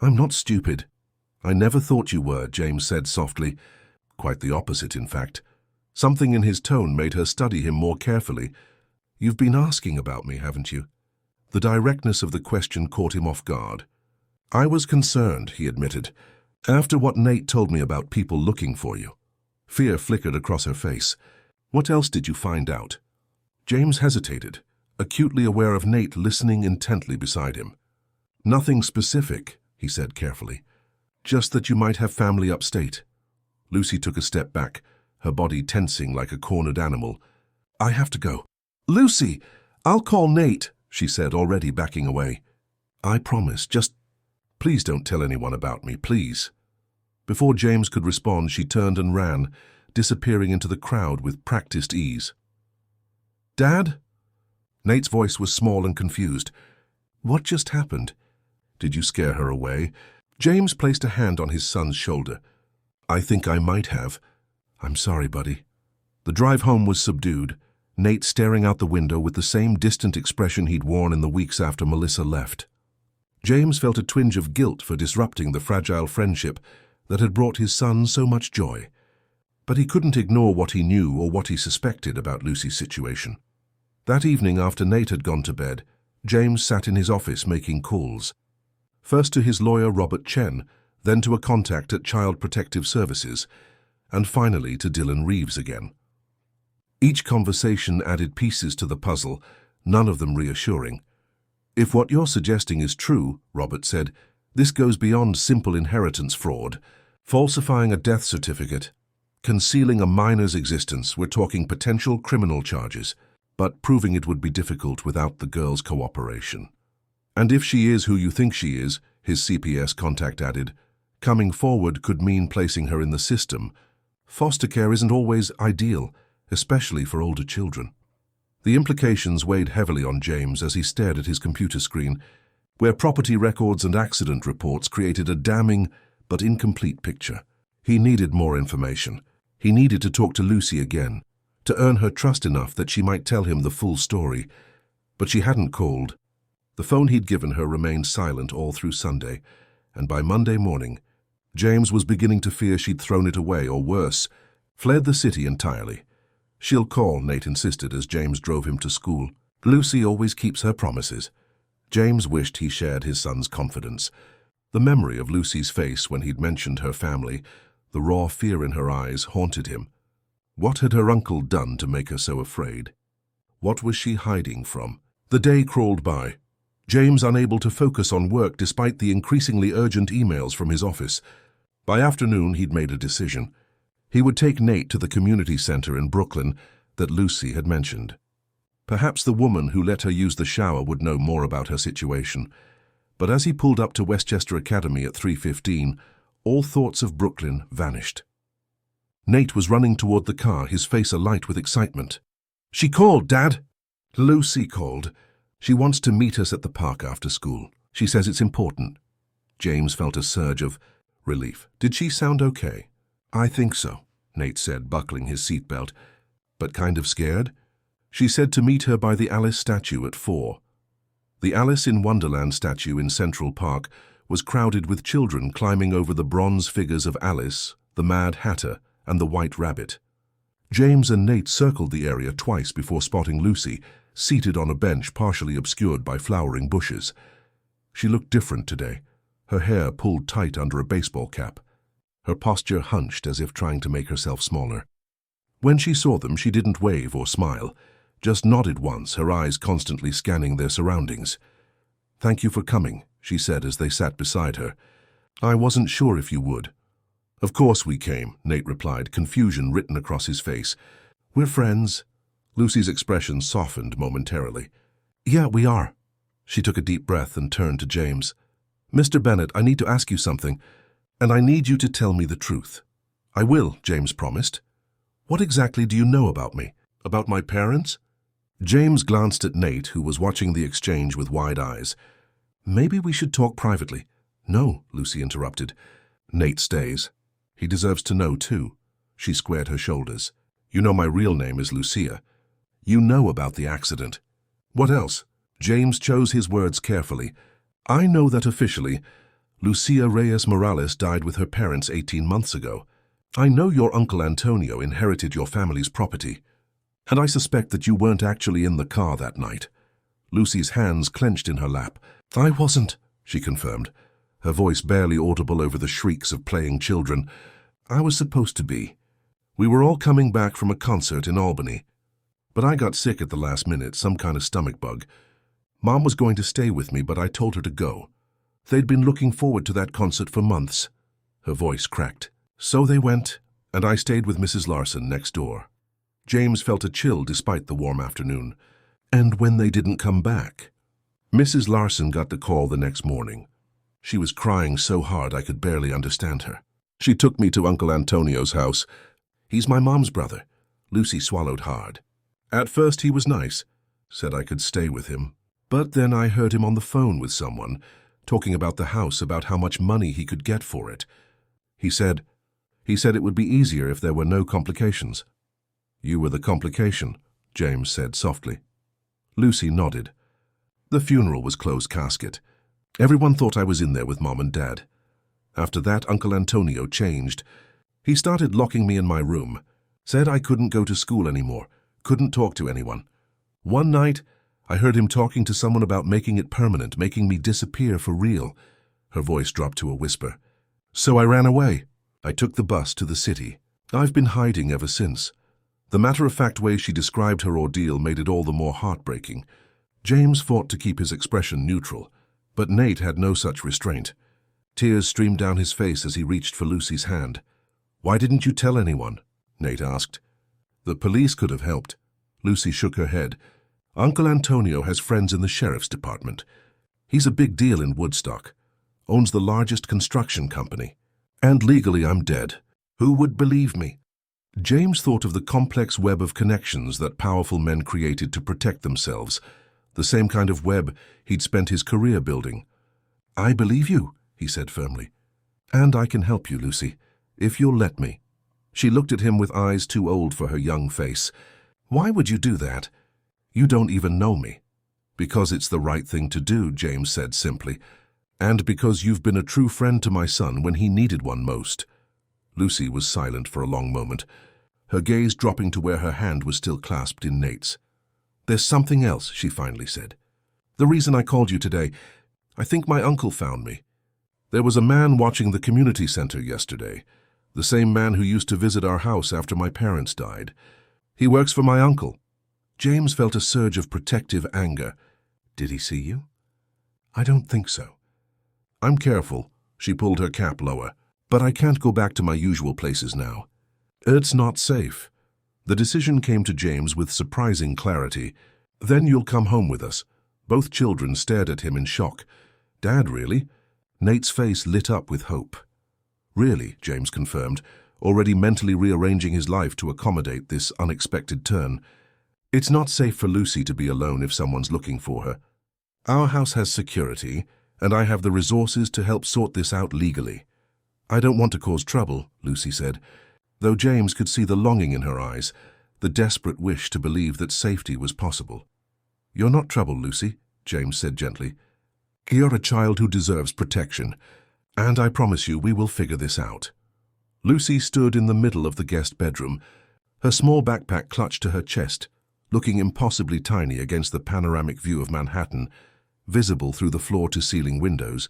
"I'm not stupid." "I never thought you were," James said softly. Quite the opposite, in fact. Something in his tone made her study him more carefully. "You've been asking about me, haven't you?" The directness of the question caught him off guard. "I was concerned," he admitted, "after what Nate told me about people looking for you." Fear flickered across her face. "What else did you find out?" James hesitated, acutely aware of Nate listening intently beside him. "Nothing specific," he said carefully. "Just that you might have family upstate." Lucy took a step back, her body tensing like a cornered animal. "I have to go." "Lucy, I'll call Nate," she said, already backing away. "I promise, just please don't tell anyone about me, please." Before James could respond, she turned and ran, disappearing into the crowd with practiced ease. "Dad?" Nate's voice was small and confused. "What just happened? Did you scare her away?" James placed a hand on his son's shoulder. "I think I might have. I'm sorry, buddy." The drive home was subdued, Nate staring out the window with the same distant expression he'd worn in the weeks after Melissa left. James felt a twinge of guilt for disrupting the fragile friendship that had brought his son so much joy. But he couldn't ignore what he knew or what he suspected about Lucy's situation. That evening, after Nate had gone to bed, James sat in his office making calls. First to his lawyer, Robert Chen, then to a contact at Child Protective Services, and finally to Dylan Reeves again. Each conversation added pieces to the puzzle, none of them reassuring. "If what you're suggesting is true," Robert said, "this goes beyond simple inheritance fraud. Falsifying a death certificate, concealing a minor's existence, we're talking potential criminal charges, but proving it would be difficult without the girl's cooperation. And if she is who you think she is," his CPS contact added, "coming forward could mean placing her in the system. Foster care isn't always ideal, especially for older children." The implications weighed heavily on James as he stared at his computer screen, where property records and accident reports created a damning but incomplete picture. He needed more information. He needed to talk to Lucy again, to earn her trust enough that she might tell him the full story. But she hadn't called. The phone he'd given her remained silent all through Sunday, and by Monday morning, James was beginning to fear she'd thrown it away, or worse, fled the city entirely. "She'll call," Nate insisted as James drove him to school. "Lucy always keeps her promises." James wished he shared his son's confidence. The memory of Lucy's face when he'd mentioned her family, the raw fear in her eyes, haunted him. What had her uncle done to make her so afraid? What was she hiding from? The day crawled by, James unable to focus on work despite the increasingly urgent emails from his office. By afternoon, he'd made a decision. He would take Nate to the community center in Brooklyn that Lucy had mentioned. Perhaps the woman who let her use the shower would know more about her situation. But as he pulled up to Westchester Academy at 3:15, all thoughts of Brooklyn vanished. Nate was running toward the car, his face alight with excitement. "She called, Dad!" "Lucy called. She wants to meet us at the park after school. She says it's important." James felt a surge of relief. "Did she sound okay?" "I think so," Nate said, buckling his seatbelt. "But kind of scared?" "She said to meet her by the Alice statue at 4. The Alice in Wonderland statue in Central Park was crowded with children climbing over the bronze figures of Alice, the Mad Hatter, and the White Rabbit. James and Nate circled the area twice before spotting Lucy, seated on a bench partially obscured by flowering bushes. She looked different today, her hair pulled tight under a baseball cap, her posture hunched as if trying to make herself smaller. When she saw them, she didn't wave or smile, just nodded once, her eyes constantly scanning their surroundings. "Thank you for coming," she said as they sat beside her. "I wasn't sure if you would." "Of course we came," Nate replied, confusion written across his face. "We're friends." Lucy's expression softened momentarily. "Yeah, we are." She took a deep breath and turned to James. "Mr. Bennett, I need to ask you something, and I need you to tell me the truth." "I will," James promised. "What exactly do you know about me? About my parents?" James glanced at Nate, who was watching the exchange with wide eyes. "Maybe we should talk privately." "No," Lucy interrupted. "Nate stays. He deserves to know, too." She squared her shoulders. "You know my real name is Lucia. You know about the accident." "What else?" James chose his words carefully. "I know that officially, Lucia Reyes Morales died with her parents 18 months ago. I know your Uncle Antonio inherited your family's property. And I suspect that you weren't actually in the car that night." Lucy's hands clenched in her lap. "I wasn't," she confirmed, her voice barely audible over the shrieks of playing children. "I was supposed to be. We were all coming back from a concert in Albany. But I got sick at the last minute, some kind of stomach bug. Mom was going to stay with me, but I told her to go. They'd been looking forward to that concert for months." Her voice cracked. "So they went, and I stayed with Mrs. Larson next door." James felt a chill despite the warm afternoon. "And when they didn't come back?" "Mrs. Larson got the call the next morning. She was crying so hard I could barely understand her. She took me to Uncle Antonio's house. He's my mom's brother." Lucy swallowed hard. "At first he was nice, said I could stay with him. But then I heard him on the phone with someone, talking about the house, about how much money he could get for it. He said it would be easier if there were no complications." "You were the complication," James said softly. Lucy nodded. "The funeral was closed casket. Everyone thought I was in there with Mom and Dad. After that, Uncle Antonio changed. He started locking me in my room, said I couldn't go to school anymore, couldn't talk to anyone. One night, I heard him talking to someone about making it permanent, making me disappear for real." Her voice dropped to a whisper. "So I ran away. I took the bus to the city. I've been hiding ever since." The matter-of-fact way she described her ordeal made it all the more heartbreaking. James fought to keep his expression neutral, but Nate had no such restraint. Tears streamed down his face as he reached for Lucy's hand. "Why didn't you tell anyone?" Nate asked. "The police could have helped." Lucy shook her head. "Uncle Antonio has friends in the sheriff's department. He's a big deal in Woodstock, owns the largest construction company. And legally I'm dead. Who would believe me?" James thought of the complex web of connections that powerful men created to protect themselves, the same kind of web he'd spent his career building. "I believe you," he said firmly. "And I can help you, Lucy, if you'll let me." She looked at him with eyes too old for her young face. "Why would you do that? You don't even know me." "Because it's the right thing to do," James said simply. "And because you've been a true friend to my son when he needed one most." Lucy was silent for a long moment, her gaze dropping to where her hand was still clasped in Nate's. "There's something else," she finally said. "The reason I called you today, I think my uncle found me. There was a man watching the community center yesterday, the same man who used to visit our house after my parents died. He works for my uncle." James felt a surge of protective anger. "Did he see you?" "I don't think so." "I'm careful." She pulled her cap lower. "But I can't go back to my usual places now. It's not safe. The decision came to James with surprising clarity. Then you'll come home with us. Both children stared at him in shock. Dad, really? Nate's face lit up with hope. Really, James confirmed, already mentally rearranging his life to accommodate this unexpected turn. It's not safe for Lucy to be alone if someone's looking for her. Our house has security, and I have the resources to help sort this out legally. I don't want to cause trouble, Lucy said, though James could see the longing in her eyes, the desperate wish to believe that safety was possible. You're not trouble, Lucy, James said gently. You're a child who deserves protection, and I promise you we will figure this out. Lucy stood in the middle of the guest bedroom, her small backpack clutched to her chest, looking impossibly tiny against the panoramic view of Manhattan, visible through the floor-to-ceiling windows.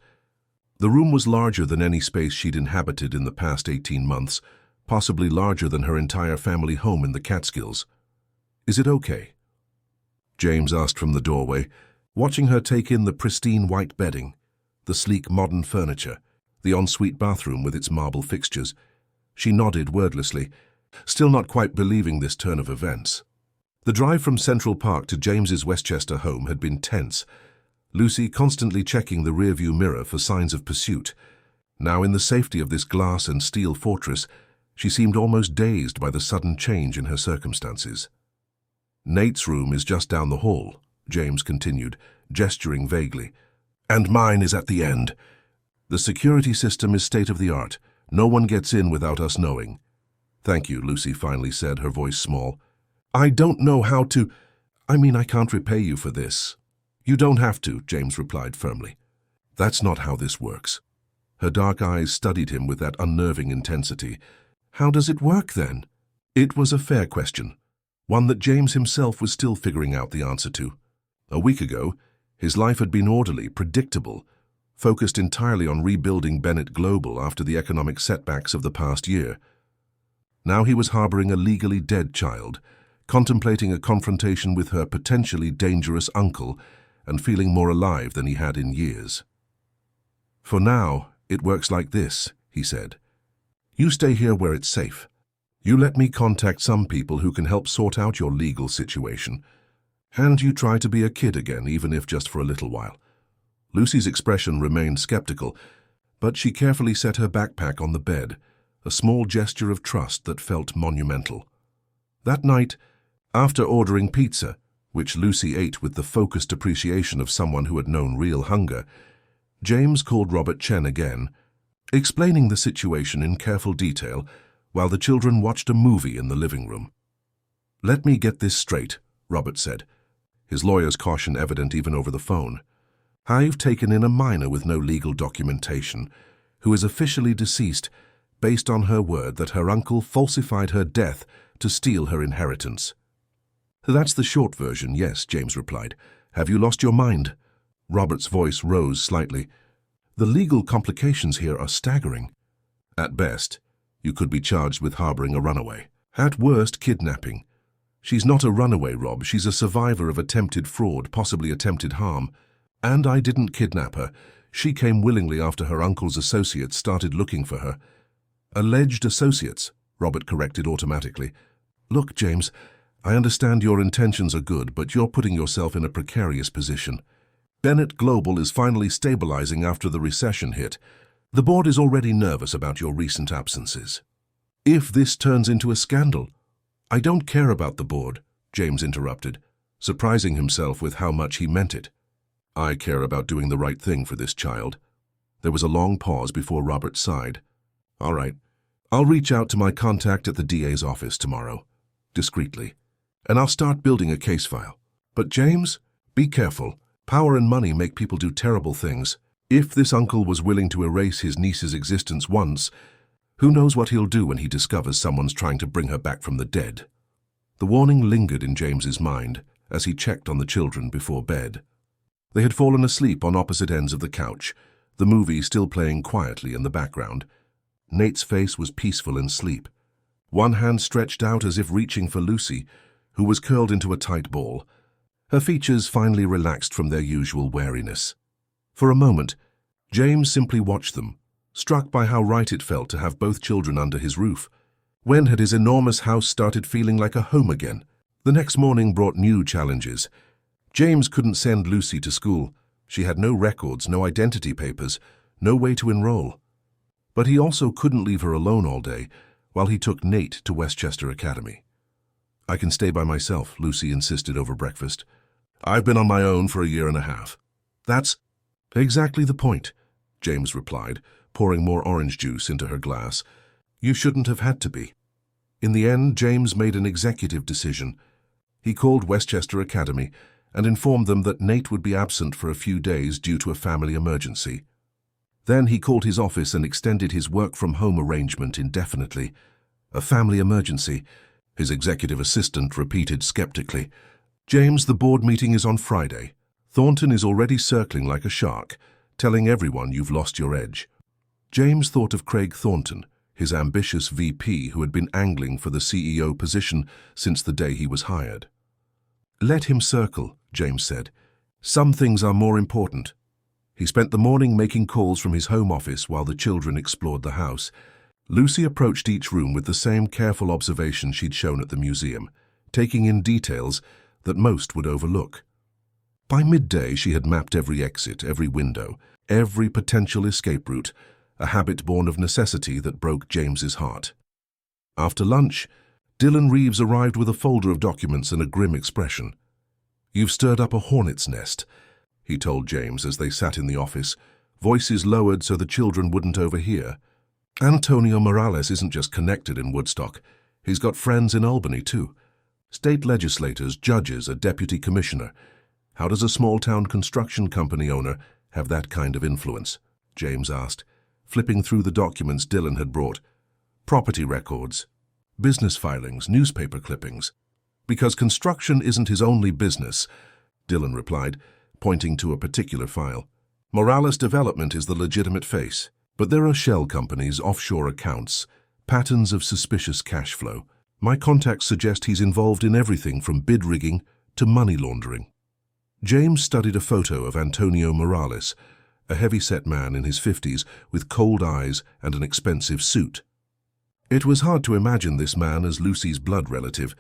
The room was larger than any space she'd inhabited in the past 18 months, possibly larger than her entire family home in the Catskills. Is it okay? James asked from the doorway, watching her take in the pristine white bedding, the sleek modern furniture, the ensuite bathroom with its marble fixtures. She nodded wordlessly, still not quite believing this turn of events. The drive from Central Park to James's Westchester home had been tense, Lucy constantly checking the rearview mirror for signs of pursuit. Now in the safety of this glass and steel fortress, she seemed almost dazed by the sudden change in her circumstances. Nate's room is just down the hall, James continued, gesturing vaguely. And mine is at the end. The security system is state-of-the-art. No one gets in without us knowing. Thank you, Lucy finally said, her voice small. I don't know how to... I can't repay you for this. You don't have to, James replied firmly. That's not how this works. Her dark eyes studied him with that unnerving intensity. How does it work, then? It was a fair question, one that James himself was still figuring out the answer to. A week ago, his life had been orderly, predictable, focused entirely on rebuilding Bennett Global after the economic setbacks of the past year. Now he was harboring a legally dead child, contemplating a confrontation with her potentially dangerous uncle, and feeling more alive than he had in years. For now, it works like this, he said. You stay here where it's safe. You let me contact some people who can help sort out your legal situation. And you try to be a kid again, even if just for a little while. Lucy's expression remained skeptical, but she carefully set her backpack on the bed, a small gesture of trust that felt monumental. That night, after ordering pizza, which Lucy ate with the focused appreciation of someone who had known real hunger, James called Robert Chen again, explaining the situation in careful detail while the children watched a movie in the living room. Let me get this straight, Robert said, his lawyer's caution evident even over the phone. I've taken in a minor with no legal documentation, who is officially deceased based on her word that her uncle falsified her death to steal her inheritance. That's the short version, yes, James replied. Have you lost your mind? Robert's voice rose slightly. The legal complications here are staggering. At best, you could be charged with harboring a runaway. At worst, kidnapping. She's not a runaway, Rob. She's a survivor of attempted fraud, possibly attempted harm. And I didn't kidnap her. She came willingly after her uncle's associates started looking for her. Alleged associates, Robert corrected automatically. Look, James, I understand your intentions are good, but you're putting yourself in a precarious position. Bennett Global is finally stabilizing after the recession hit. The board is already nervous about your recent absences. If this turns into a scandal... I don't care about the board, James interrupted, surprising himself with how much he meant it. I care about doing the right thing for this child. There was a long pause before Robert sighed. All right, I'll reach out to my contact at the DA's office tomorrow, discreetly, and I'll start building a case file. But James, be careful. Power and money make people do terrible things. If this uncle was willing to erase his niece's existence once, who knows what he'll do when he discovers someone's trying to bring her back from the dead. The warning lingered in James's mind as he checked on the children before bed. They had fallen asleep on opposite ends of the couch, the movie still playing quietly in the background. Nate's face was peaceful in sleep, one hand stretched out as if reaching for Lucy, who was curled into a tight ball. Her features finally relaxed from their usual wariness. For a moment, James simply watched them, struck by how right it felt to have both children under his roof. When had his enormous house started feeling like a home again? The next morning brought new challenges. James couldn't send Lucy to school. She had no records, no identity papers, no way to enroll. But he also couldn't leave her alone all day while he took Nate to Westchester Academy. "I can stay by myself," Lucy insisted over breakfast. "I've been on my own for a year and a half." "That's exactly the point," James replied, pouring more orange juice into her glass. "You shouldn't have had to be." In the end, James made an executive decision. He called Westchester Academy and informed them that Nate would be absent for a few days due to a family emergency. Then he called his office and extended his work-from-home arrangement indefinitely. "A family emergency," his executive assistant repeated skeptically. "James, the board meeting is on Friday. Thornton is already circling like a shark, telling everyone you've lost your edge." James thought of Craig Thornton, his ambitious VP who had been angling for the CEO position since the day he was hired. "Let him circle," James said. "Some things are more important." He spent the morning making calls from his home office while the children explored the house. Lucy approached each room with the same careful observation she'd shown at the museum, taking in details that most would overlook. By midday, she had mapped every exit, every window, every potential escape route, a habit born of necessity that broke James's heart. After lunch, Dylan Reeves arrived with a folder of documents and a grim expression. "You've stirred up a hornet's nest," he told James as they sat in the office, voices lowered so the children wouldn't overhear. "Antonio Morales isn't just connected in Woodstock. He's got friends in Albany, too. State legislators, judges, a deputy commissioner. How does a small-town construction company owner have that kind of influence?" James asked, flipping through the documents Dylan had brought. "Property records, business filings, newspaper clippings." "Because construction isn't his only business," Dylan replied, pointing to a particular file. "Morales Development is the legitimate face, but there are shell companies, offshore accounts, patterns of suspicious cash flow. My contacts suggest he's involved in everything from bid rigging to money laundering." James studied a photo of Antonio Morales, a heavy-set man in his 50s with cold eyes and an expensive suit. It was hard to imagine this man as Lucy's blood relative,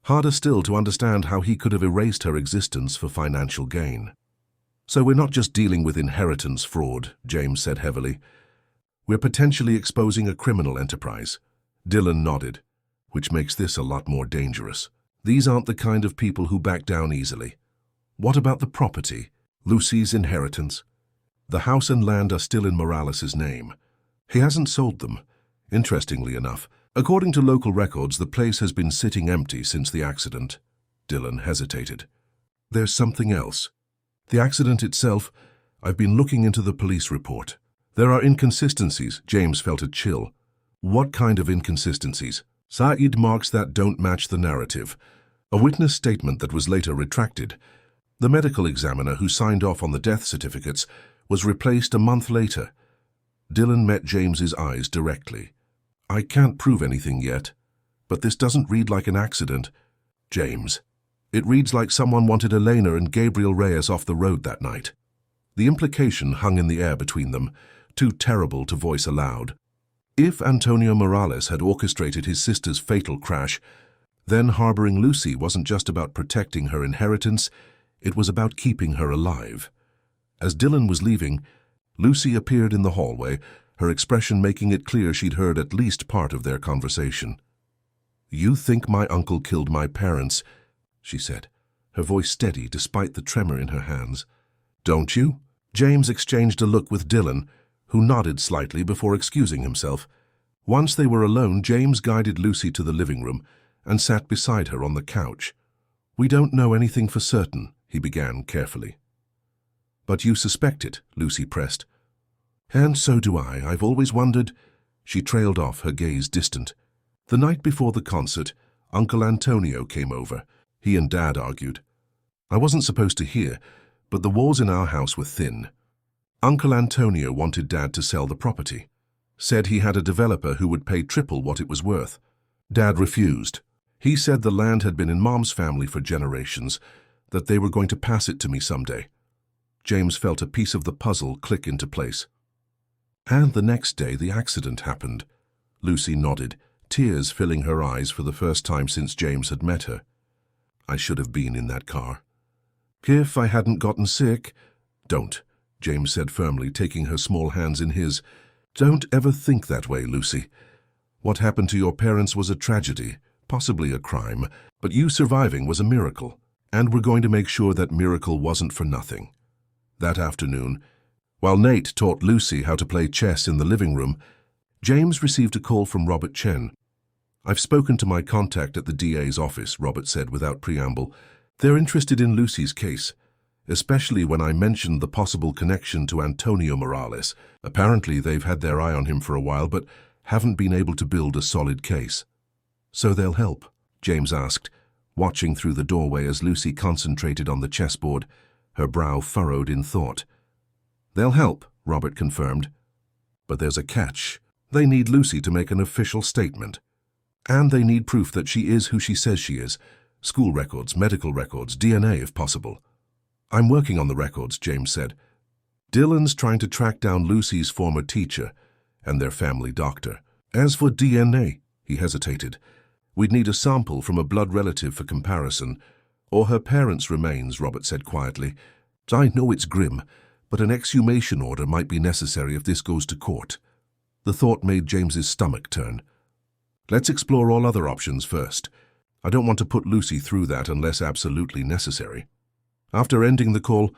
harder still to understand how he could have erased her existence for financial gain. "So we're not just dealing with inheritance fraud," James said heavily. "We're potentially exposing a criminal enterprise." Dylan nodded, "Which makes this a lot more dangerous. These aren't the kind of people who back down easily." "What about the property? Lucy's inheritance?" "The house and land are still in Morales' name. He hasn't sold them. Interestingly enough, according to local records, the place has been sitting empty since the accident." Dylan hesitated. "There's something else. The accident itself, I've been looking into the police report. There are inconsistencies." James felt a chill. "What kind of inconsistencies?" "Side marks that don't match the narrative. A witness statement that was later retracted. The medical examiner who signed off on the death certificates was replaced a month later." Dylan met James's eyes directly. "I can't prove anything yet, but this doesn't read like an accident." "James, it reads like someone wanted Elena and Gabriel Reyes off the road that night." The implication hung in the air between them, too terrible to voice aloud. If Antonio Morales had orchestrated his sister's fatal crash, then harboring Lucy wasn't just about protecting her inheritance, it was about keeping her alive. As Dylan was leaving, Lucy appeared in the hallway, her expression making it clear she'd heard at least part of their conversation. "You think my uncle killed my parents," she said, her voice steady despite the tremor in her hands. "Don't you?" James exchanged a look with Dylan, who nodded slightly before excusing himself. Once they were alone, James guided Lucy to the living room and sat beside her on the couch. "We don't know anything for certain," he began carefully. "But you suspect it," Lucy pressed. "And so do I. I've always wondered." She trailed off, her gaze distant. "The night before the concert, Uncle Antonio came over. He and Dad argued. I wasn't supposed to hear, but the walls in our house were thin. Uncle Antonio wanted Dad to sell the property. Said he had a developer who would pay triple what it was worth. Dad refused. He said the land had been in Mom's family for generations, that they were going to pass it to me someday." James felt a piece of the puzzle click into place. "And the next day the accident happened." Lucy nodded, tears filling her eyes for the first time since James had met her. I should have been in that car. If I hadn't gotten sick. Don't, James said firmly, taking her small hands in his. Don't ever think that way, Lucy. What happened to your parents was a tragedy, possibly a crime, but you surviving was a miracle, and we're going to make sure that miracle wasn't for nothing. That afternoon, while Nate taught Lucy how to play chess in the living room, James received a call from Robert Chen. I've spoken to my contact at the DA's office, Robert said without preamble. They're interested in Lucy's case, especially when I mentioned the possible connection to Antonio Morales. Apparently they've had their eye on him for a while, but haven't been able to build a solid case. So they'll help, James asked, watching through the doorway as Lucy concentrated on the chessboard, her brow furrowed in thought. They'll help, Robert confirmed. But there's a catch. They need Lucy to make an official statement. And they need proof that she is who she says she is. School records, medical records, DNA if possible. I'm working on the records, James said. Dylan's trying to track down Lucy's former teacher and their family doctor. As for DNA, he hesitated. We'd need a sample from a blood relative for comparison, or her parents' remains, Robert said quietly. I know it's grim, but an exhumation order might be necessary if this goes to court. The thought made James's stomach turn. Let's explore all other options first. I don't want to put Lucy through that unless absolutely necessary. After ending the call,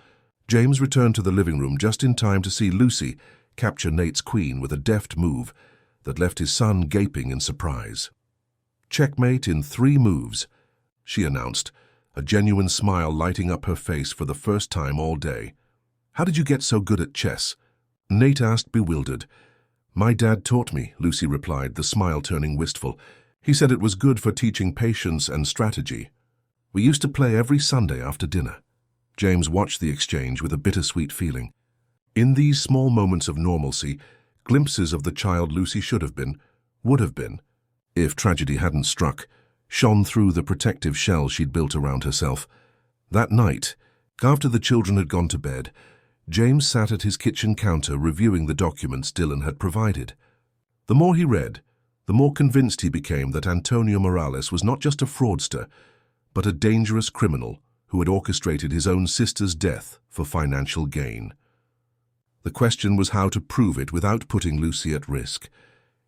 James returned to the living room just in time to see Lucy capture Nate's queen with a deft move that left his son gaping in surprise. Checkmate in 3 moves, she announced, a genuine smile lighting up her face for the first time all day. How did you get so good at chess? Nate asked, bewildered. My dad taught me, Lucy replied, the smile turning wistful. He said it was good for teaching patience and strategy. We used to play every Sunday after dinner. James watched the exchange with a bittersweet feeling. In these small moments of normalcy, glimpses of the child Lucy should have been, would have been, if tragedy hadn't struck, shone through the protective shell she'd built around herself. That night, after the children had gone to bed, James sat at his kitchen counter reviewing the documents Dylan had provided. The more he read, the more convinced he became that Antonio Morales was not just a fraudster, but a dangerous criminal who had orchestrated his own sister's death for financial gain. The question was how to prove it without putting Lucy at risk.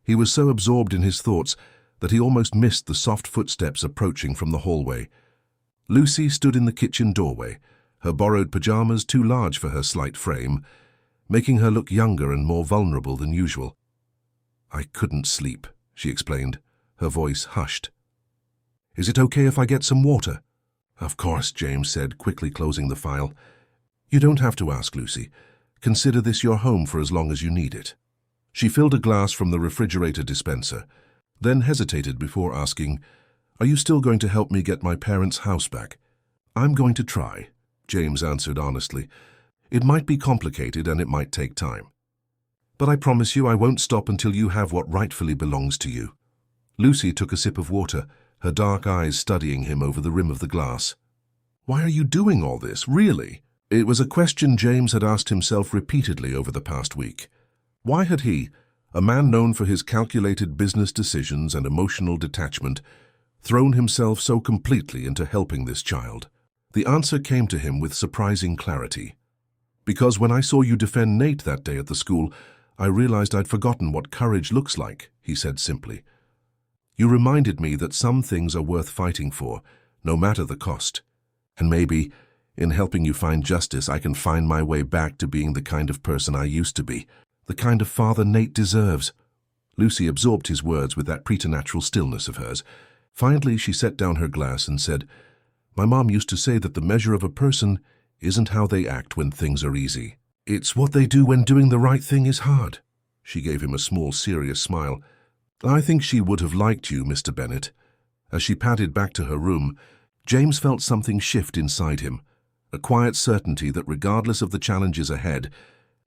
He was so absorbed in his thoughts that he almost missed the soft footsteps approaching from the hallway. Lucy stood in the kitchen doorway, her borrowed pajamas too large for her slight frame, making her look younger and more vulnerable than usual. I couldn't sleep, she explained, her voice hushed. Is it okay if I get some water? Of course, James said, quickly closing the file. You don't have to ask, Lucy. Consider this your home for as long as you need it. She filled a glass from the refrigerator dispenser, then hesitated before asking, Are you still going to help me get my parents' house back? I'm going to try, James answered honestly. It might be complicated and it might take time. But I promise you I won't stop until you have what rightfully belongs to you. Lucy took a sip of water, her dark eyes studying him over the rim of the glass. Why are you doing all this, really? It was a question James had asked himself repeatedly over the past week. Why had he, a man known for his calculated business decisions and emotional detachment, thrown himself so completely into helping this child? The answer came to him with surprising clarity. Because when I saw you defend Nate that day at the school, I realized I'd forgotten what courage looks like, he said simply. You reminded me that some things are worth fighting for, no matter the cost. And maybe, in helping you find justice, I can find my way back to being the kind of person I used to be, the kind of father Nate deserves. Lucy absorbed his words with that preternatural stillness of hers. Finally, she set down her glass and said, My mom used to say that the measure of a person isn't how they act when things are easy. It's what they do when doing the right thing is hard. She gave him a small, serious smile. I think she would have liked you, Mr. Bennett. As she padded back to her room, James felt something shift inside him, a quiet certainty that regardless of the challenges ahead,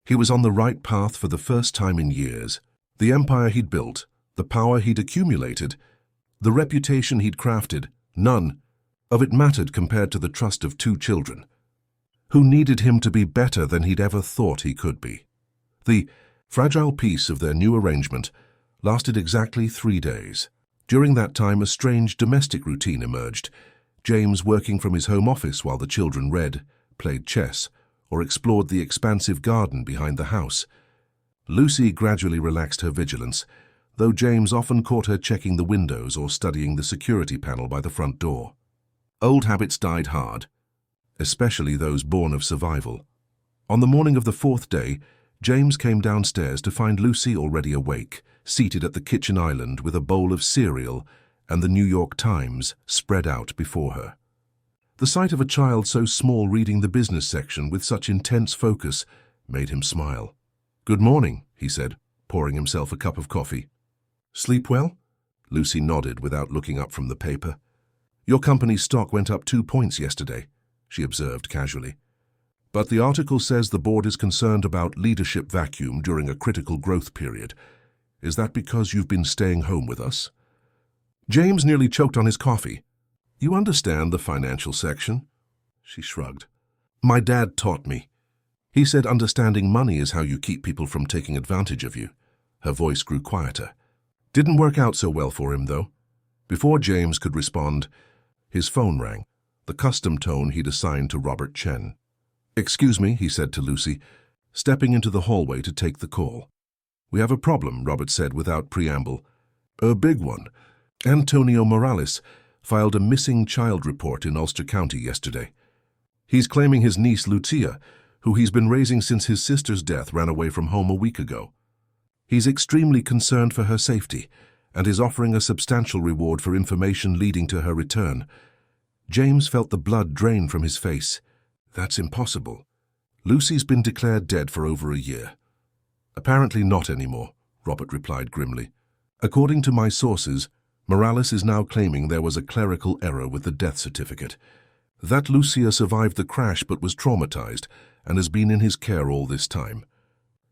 he was on the right path for the first time in years. The empire he'd built, the power he'd accumulated, the reputation he'd crafted, none of it mattered compared to the trust of 2 children, who needed him to be better than he'd ever thought he could be. The fragile peace of their new arrangement lasted exactly 3 days. During that time, a strange domestic routine emerged. James working from his home office while the children read, played chess, or explored the expansive garden behind the house. Lucy gradually relaxed her vigilance, though James often caught her checking the windows or studying the security panel by the front door. Old habits died hard, especially those born of survival. On the morning of the fourth day, James came downstairs to find Lucy already awake, seated at the kitchen island with a bowl of cereal and the New York Times spread out before her. The sight of a child so small reading the business section with such intense focus made him smile. "Good morning," he said, pouring himself a cup of coffee. "Sleep well?" Lucy nodded without looking up from the paper. "Your company's stock went up 2 points yesterday," she observed casually. "But the article says the board is concerned about leadership vacuum during a critical growth period. Is that because you've been staying home with us?" James nearly choked on his coffee. "You understand the financial section?" She shrugged. "My dad taught me. He said understanding money is how you keep people from taking advantage of you." Her voice grew quieter. Didn't work out so well for him, though. Before James could respond, his phone rang, the custom tone he'd assigned to Robert Chen. "Excuse me," he said to Lucy, stepping into the hallway to take the call. "We have a problem," Robert said without preamble. "A big one. Antonio Morales filed a missing child report in Ulster County yesterday. He's claiming his niece Lucia, who he's been raising since his sister's death, ran away from home a week ago. He's extremely concerned for her safety and is offering a substantial reward for information leading to her return." James felt the blood drain from his face. "That's impossible. Lucy's been declared dead for over a year." "Apparently not anymore," Robert replied grimly. "According to my sources, Morales is now claiming there was a clerical error with the death certificate. That Lucia survived the crash but was traumatized and has been in his care all this time.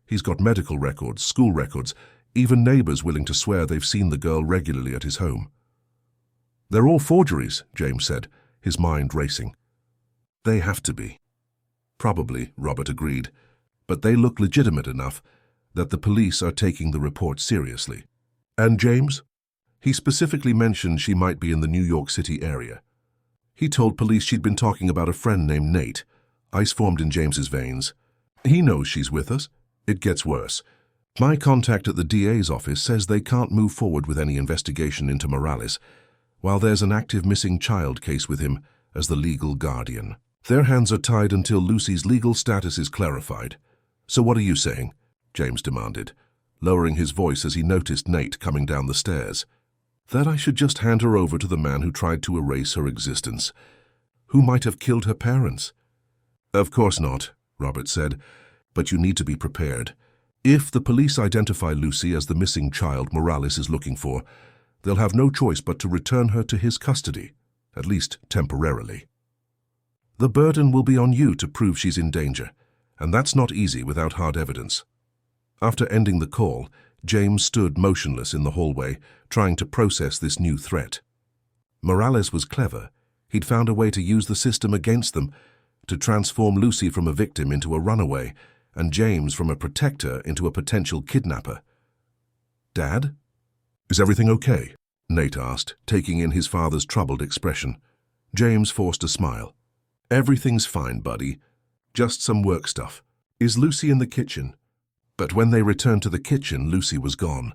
He's got medical records, school records, even neighbors willing to swear they've seen the girl regularly at his home." "They're all forgeries," James said, his mind racing. "They have to be." "Probably," Robert agreed, "but they look legitimate enough that the police are taking the report seriously." "And James?" "He specifically mentioned she might be in the New York City area. He told police she'd been talking about a friend named Nate." Ice formed in James's veins. "He knows she's with us. It gets worse. My contact at the DA's office says they can't move forward with any investigation into Morales, while there's an active missing child case with him as the legal guardian. Their hands are tied until Lucy's legal status is clarified. So what are you saying?" James demanded, lowering his voice as he noticed Nate coming down the stairs. "That I should just hand her over to the man who tried to erase her existence, who might have killed her parents?" "Of course not," Robert said, "but you need to be prepared. If the police identify Lucy as the missing child Morales is looking for, they'll have no choice but to return her to his custody, at least temporarily. The burden will be on you to prove she's in danger, and that's not easy without hard evidence." After ending the call, James stood motionless in the hallway, trying to process this new threat. Morales was clever. He'd found a way to use the system against them, to transform Lucy from a victim into a runaway, and James from a protector into a potential kidnapper. "Dad? Is everything okay?" Nate asked, taking in his father's troubled expression. James forced a smile. "Everything's fine, buddy. Just some work stuff. Is Lucy in the kitchen?" But when they returned to the kitchen, Lucy was gone.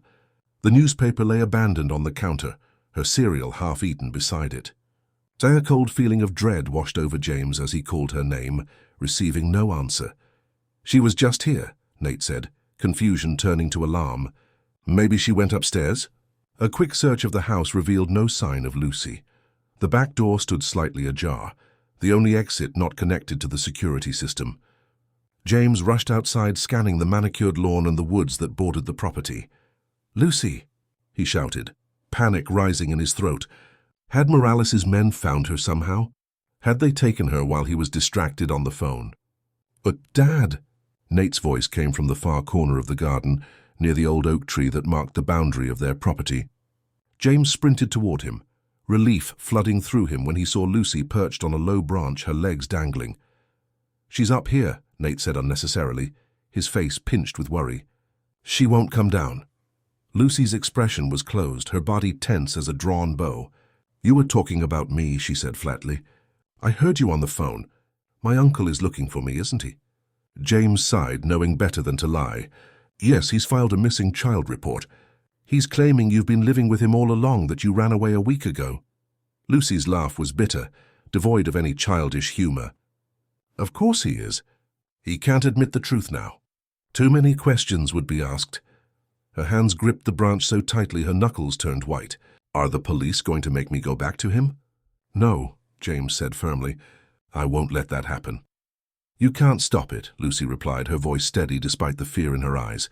The newspaper lay abandoned on the counter, her cereal half-eaten beside it. A cold feeling of dread washed over James as he called her name, receiving no answer. "She was just here," Nate said, confusion turning to alarm. "Maybe she went upstairs?" A quick search of the house revealed no sign of Lucy. The back door stood slightly ajar, the only exit not connected to the security system. James rushed outside, scanning the manicured lawn and the woods that bordered the property. "Lucy!" he shouted, panic rising in his throat. Had Morales's men found her somehow? Had they taken her while he was distracted on the phone? "But Dad!" Nate's voice came from the far corner of the garden, near the old oak tree that marked the boundary of their property. James sprinted toward him, relief flooding through him when he saw Lucy perched on a low branch, her legs dangling. "She's up here," Nate said unnecessarily, his face pinched with worry. "She won't come down." Lucy's expression was closed, her body tense as a drawn bow. "You were talking about me," she said flatly. "I heard you on the phone. My uncle is looking for me, isn't he?" James sighed, knowing better than to lie. "Yes, he's filed a missing child report. He's claiming you've been living with him all along, that you ran away a week ago." Lucy's laugh was bitter, devoid of any childish humor. "Of course he is. He can't admit the truth now. Too many questions would be asked." Her hands gripped the branch so tightly her knuckles turned white. "Are the police going to make me go back to him?" "No," James said firmly. "I won't let that happen." "You can't stop it," Lucy replied, her voice steady despite the fear in her eyes.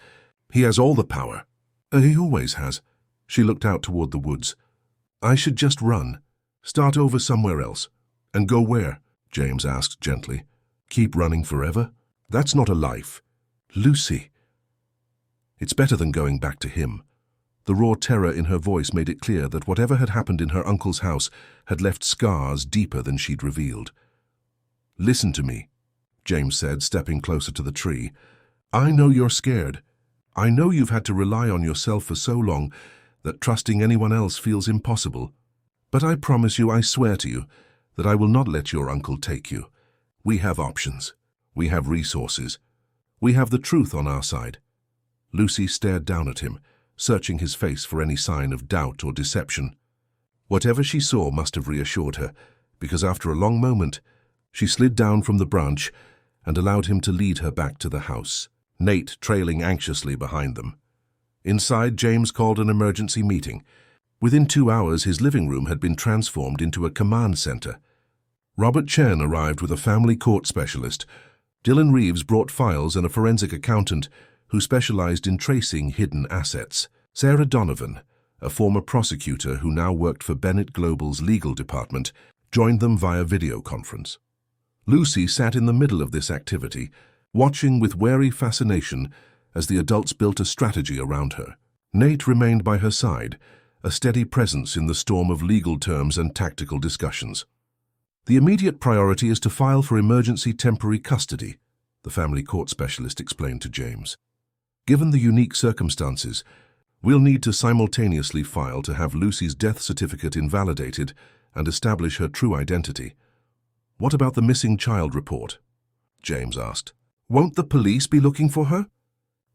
"He has all the power." "He always has." She looked out toward the woods. "I should just run. Start over somewhere else." "And go where?" James asked gently. "Keep running forever? That's not a life." "Lucy." "It's better than going back to him." The raw terror in her voice made it clear that whatever had happened in her uncle's house had left scars deeper than she'd revealed. "Listen to me," James said, stepping closer to the tree. "I know you're scared. I know you've had to rely on yourself for so long that trusting anyone else feels impossible. But I promise you, I swear to you, that I will not let your uncle take you. We have options. We have resources. We have the truth on our side." Lucy stared down at him, searching his face for any sign of doubt or deception. Whatever she saw must have reassured her, because after a long moment, she slid down from the branch and allowed him to lead her back to the house, Nate trailing anxiously behind them. Inside, James called an emergency meeting. Within 2 hours, his living room had been transformed into a command center. Robert Chen arrived with a family court specialist. Dylan Reeves brought files and a forensic accountant who specialized in tracing hidden assets. Sarah Donovan, a former prosecutor who now worked for Bennett Global's legal department, joined them via video conference. Lucy sat in the middle of this activity, watching with wary fascination as the adults built a strategy around her. Nate remained by her side, a steady presence in the storm of legal terms and tactical discussions. "The immediate priority is to file for emergency temporary custody," the family court specialist explained to James. "Given the unique circumstances, we'll need to simultaneously file to have Lucy's death certificate invalidated and establish her true identity." "What about the missing child report?" James asked. "Won't the police be looking for her?"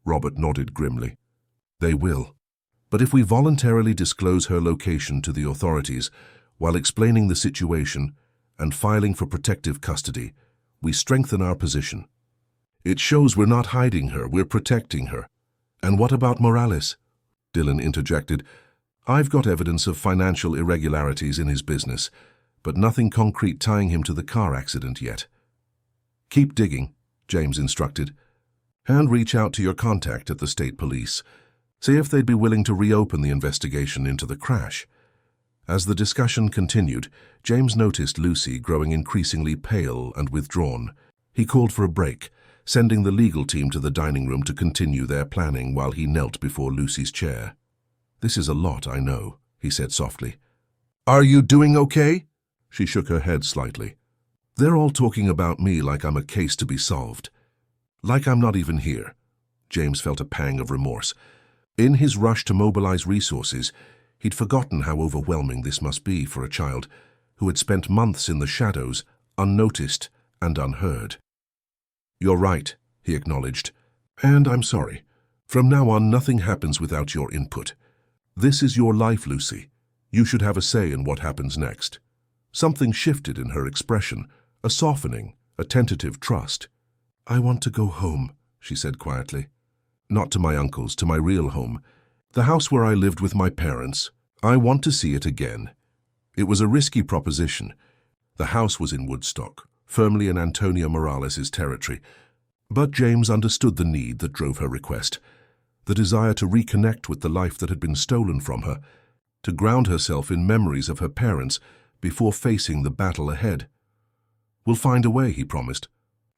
Robert nodded grimly. "They will. But if we voluntarily disclose her location to the authorities while explaining the situation and filing for protective custody, we strengthen our position. It shows we're not hiding her, we're protecting her." "And what about Morales?" Dylan interjected. "I've got evidence of financial irregularities in his business, but nothing concrete tying him to the car accident yet." "Keep digging," James instructed, "and reach out to your contact at the state police. See if they'd be willing to reopen the investigation into the crash." As the discussion continued, James noticed Lucy growing increasingly pale and withdrawn. He called for a break, sending the legal team to the dining room to continue their planning while he knelt before Lucy's chair. "This is a lot, I know," he said softly. "Are you doing okay?" She shook her head slightly. "They're all talking about me like I'm a case to be solved. Like I'm not even here." James felt a pang of remorse. In his rush to mobilize resources, he'd forgotten how overwhelming this must be for a child who had spent months in the shadows, unnoticed and unheard. "You're right," he acknowledged. "And I'm sorry. From now on, nothing happens without your input. This is your life, Lucy. You should have a say in what happens next." Something shifted in her expression, a softening, a tentative trust. "I want to go home," she said quietly. "Not to my uncle's, to my real home. The house where I lived with my parents. I want to see it again." It was a risky proposition. The house was in Woodstock, firmly in Antonio Morales' territory. But James understood the need that drove her request, the desire to reconnect with the life that had been stolen from her, to ground herself in memories of her parents before facing the battle ahead. "We'll find a way," he promised,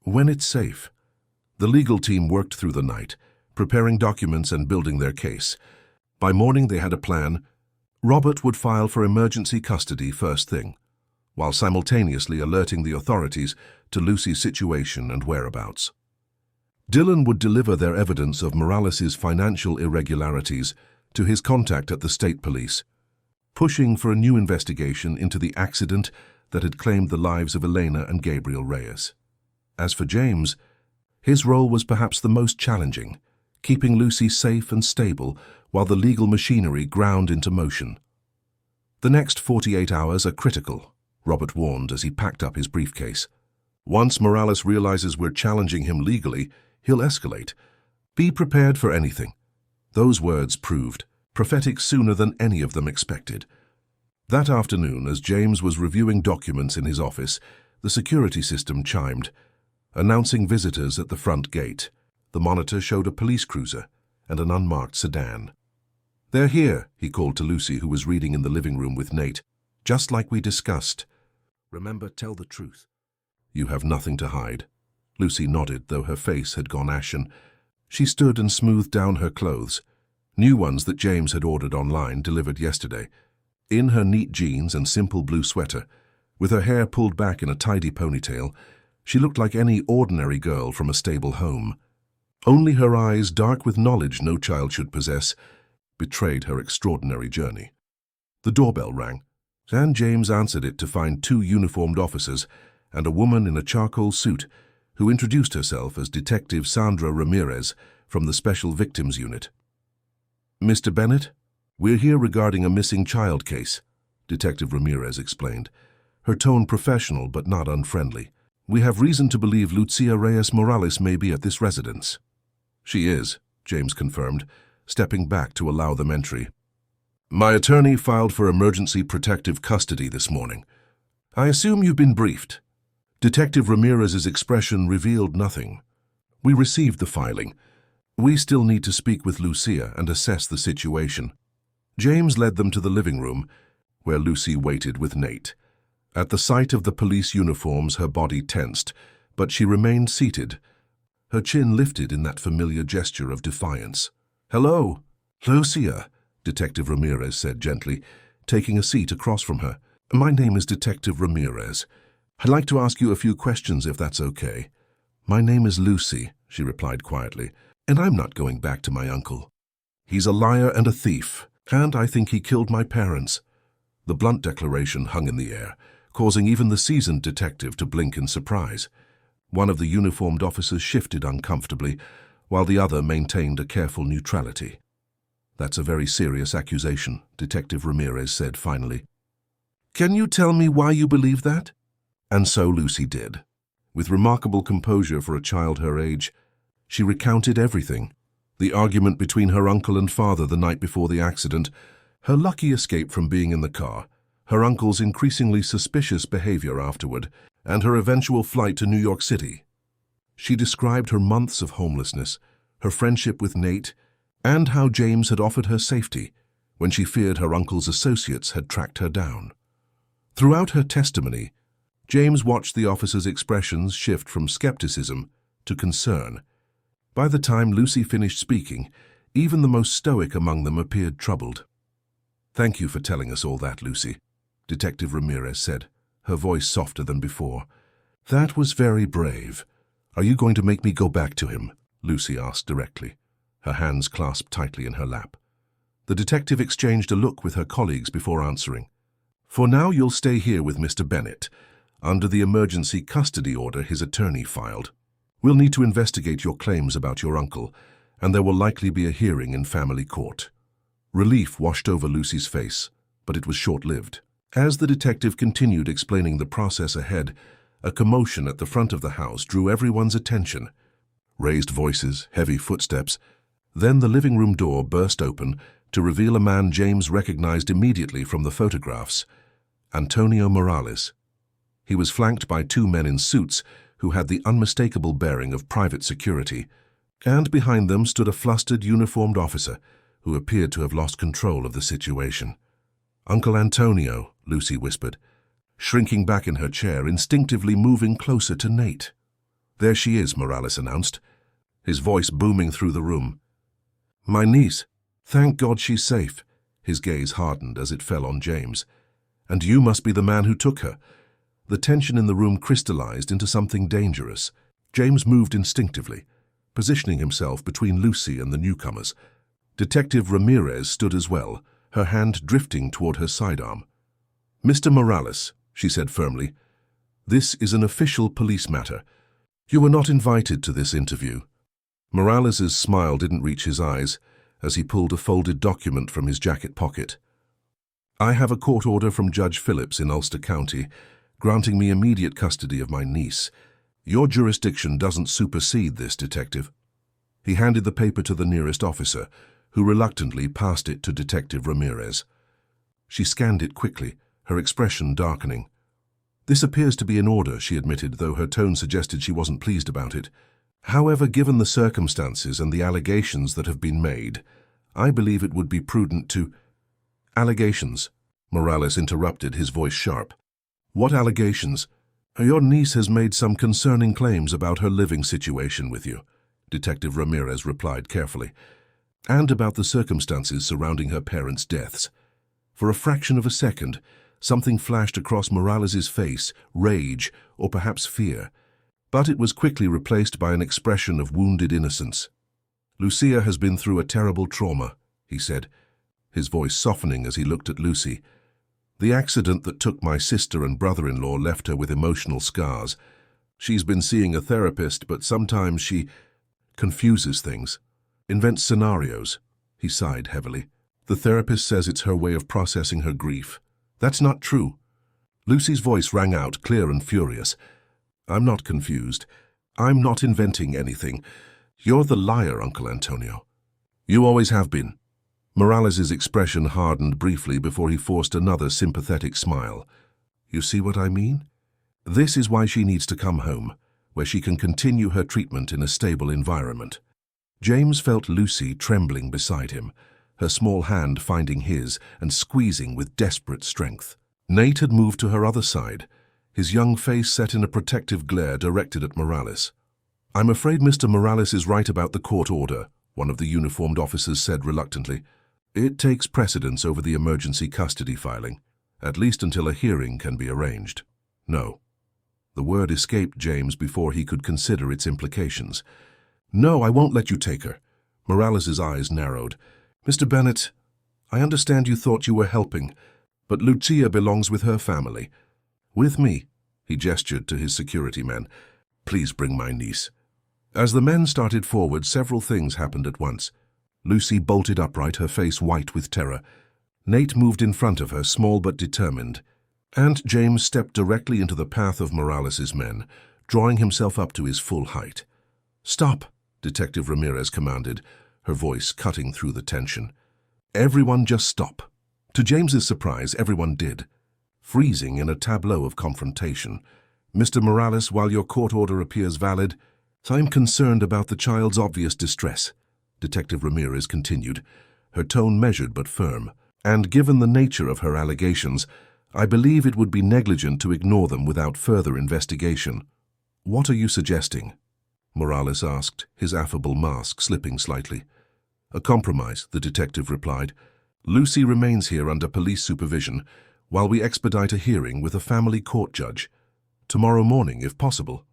"when it's safe." The legal team worked through the night, preparing documents and building their case. By morning they had a plan. Robert would file for emergency custody first thing, while simultaneously alerting the authorities to Lucy's situation and whereabouts. Dylan would deliver their evidence of Morales' financial irregularities to his contact at the state police, pushing for a new investigation into the accident that had claimed the lives of Elena and Gabriel Reyes. As for James, his role was perhaps the most challenging, keeping Lucy safe and stable while the legal machinery ground into motion. "The next 48 hours are critical," Robert warned as he packed up his briefcase. "Once Morales realizes we're challenging him legally, he'll escalate. Be prepared for anything." Those words proved prophetic sooner than any of them expected. That afternoon, as James was reviewing documents in his office, the security system chimed, announcing visitors at the front gate. The monitor showed a police cruiser and an unmarked sedan. "They're here," he called to Lucy, who was reading in the living room with Nate. "Just like we discussed. Remember, tell the truth. You have nothing to hide." Lucy nodded, though her face had gone ashen. She stood and smoothed down her clothes, new ones that James had ordered online, delivered yesterday. In her neat jeans and simple blue sweater, with her hair pulled back in a tidy ponytail, she looked like any ordinary girl from a stable home. Only her eyes, dark with knowledge no child should possess, betrayed her extraordinary journey. The doorbell rang, and James answered it to find 2 uniformed officers and a woman in a charcoal suit who introduced herself as Detective Sandra Ramirez from the Special Victims Unit. "Mr. Bennett, we're here regarding a missing child case," Detective Ramirez explained, her tone professional but not unfriendly. "We have reason to believe Lucia Reyes Morales may be at this residence." "She is," James confirmed, stepping back to allow them entry. "My attorney filed for emergency protective custody this morning. I assume you've been briefed." Detective Ramirez's expression revealed nothing. "We received the filing. We still need to speak with Lucia and assess the situation." James led them to the living room, where Lucy waited with Nate. At the sight of the police uniforms, her body tensed, but she remained seated, her chin lifted in that familiar gesture of defiance. "Hello, Lucia," Detective Ramirez said gently, taking a seat across from her. "My name is Detective Ramirez. I'd like to ask you a few questions if that's okay." "My name is Lucy," she replied quietly, "and I'm not going back to my uncle. He's a liar and a thief, and I think he killed my parents." The blunt declaration hung in the air, causing even the seasoned detective to blink in surprise. One of the uniformed officers shifted uncomfortably, while the other maintained a careful neutrality. "That's a very serious accusation," Detective Ramirez said finally. "Can you tell me why you believe that?" And so Lucy did. With remarkable composure for a child her age, she recounted everything. The argument between her uncle and father the night before the accident, her lucky escape from being in the car, her uncle's increasingly suspicious behavior afterward, and her eventual flight to New York City. She described her months of homelessness, her friendship with Nate, and how James had offered her safety when she feared her uncle's associates had tracked her down. Throughout her testimony, James watched the officer's expressions shift from skepticism to concern. By the time Lucy finished speaking, even the most stoic among them appeared troubled. "Thank you for telling us all that, Lucy," Detective Ramirez said, her voice softer than before. "That was very brave. Are you going to make me go back to him?" Lucy asked directly, her hands clasped tightly in her lap. The detective exchanged a look with her colleagues before answering. "For now, you'll stay here with Mr. Bennett, under the emergency custody order his attorney filed. We'll need to investigate your claims about your uncle, and there will likely be a hearing in family court." Relief washed over Lucy's face, but it was short-lived. As the detective continued explaining the process ahead, a commotion at the front of the house drew everyone's attention. Raised voices, heavy footsteps. Then the living room door burst open to reveal a man James recognized immediately from the photographs, Antonio Morales. He was flanked by 2 men in suits who had the unmistakable bearing of private security, and behind them stood a flustered, uniformed officer who appeared to have lost control of the situation. "Uncle Antonio," Lucy whispered, shrinking back in her chair, instinctively moving closer to Nate. "There she is," Morales announced, his voice booming through the room. "My niece. Thank God she's safe." His gaze hardened as it fell on James. "And you must be the man who took her." The tension in the room crystallized into something dangerous. James moved instinctively, positioning himself between Lucy and the newcomers. Detective Ramirez stood as well, her hand drifting toward her sidearm. "Mr. Morales," she said firmly, "this is an official police matter. You were not invited to this interview." Morales's smile didn't reach his eyes as he pulled a folded document from his jacket pocket. "I have a court order from Judge Phillips in Ulster County, granting me immediate custody of my niece. Your jurisdiction doesn't supersede this, Detective." He handed the paper to the nearest officer, who reluctantly passed it to Detective Ramirez. She scanned it quickly, her expression darkening. "This appears to be in order," she admitted, though her tone suggested she wasn't pleased about it. "However, given the circumstances and the allegations that have been made, I believe it would be prudent to—" "Allegations?" Morales interrupted, his voice sharp. "What allegations?" "Your niece has made some concerning claims about her living situation with you," Detective Ramirez replied carefully, "and about the circumstances surrounding her parents' deaths." For a fraction of a second, something flashed across Morales's face, rage, or perhaps fear, but it was quickly replaced by an expression of wounded innocence. "Lucia has been through a terrible trauma," he said, his voice softening as he looked at Lucy. "The accident that took my sister and brother-in-law left her with emotional scars. She's been seeing a therapist, but sometimes she confuses things, invents scenarios." He sighed heavily. "The therapist says it's her way of processing her grief." "That's not true." Lucy's voice rang out, clear and furious. "I'm not confused. I'm not inventing anything. You're the liar, Uncle Antonio. You always have been." Morales's expression hardened briefly before he forced another sympathetic smile. "You see what I mean? This is why she needs to come home, where she can continue her treatment in a stable environment." James felt Lucy trembling beside him, her small hand finding his and squeezing with desperate strength. Nate had moved to her other side, his young face set in a protective glare directed at Morales. "I'm afraid Mr. Morales is right about the court order," one of the uniformed officers said reluctantly. "It takes precedence over the emergency custody filing, at least until a hearing can be arranged." "No." The word escaped James before he could consider its implications. "No, I won't let you take her." Morales's eyes narrowed. "Mr. Bennett, I understand you thought you were helping, but Lucia belongs with her family. With me," he gestured to his security men. "Please bring my niece." As the men started forward, several things happened at once. Lucy bolted upright, her face white with terror. Nate moved in front of her, small but determined. And James stepped directly into the path of Morales's men, drawing himself up to his full height. "Stop," Detective Ramirez commanded, her voice cutting through the tension. "Everyone just stop." To James's surprise, everyone did, freezing in a tableau of confrontation. "Mr. Morales, while your court order appears valid, I'm concerned about the child's obvious distress," Detective Ramirez continued, her tone measured but firm. "And given the nature of her allegations, I believe it would be negligent to ignore them without further investigation." "What are you suggesting?" Morales asked, his affable mask slipping slightly. "A compromise," the detective replied. "Lucy remains here under police supervision while we expedite a hearing with a family court judge. Tomorrow morning, if possible.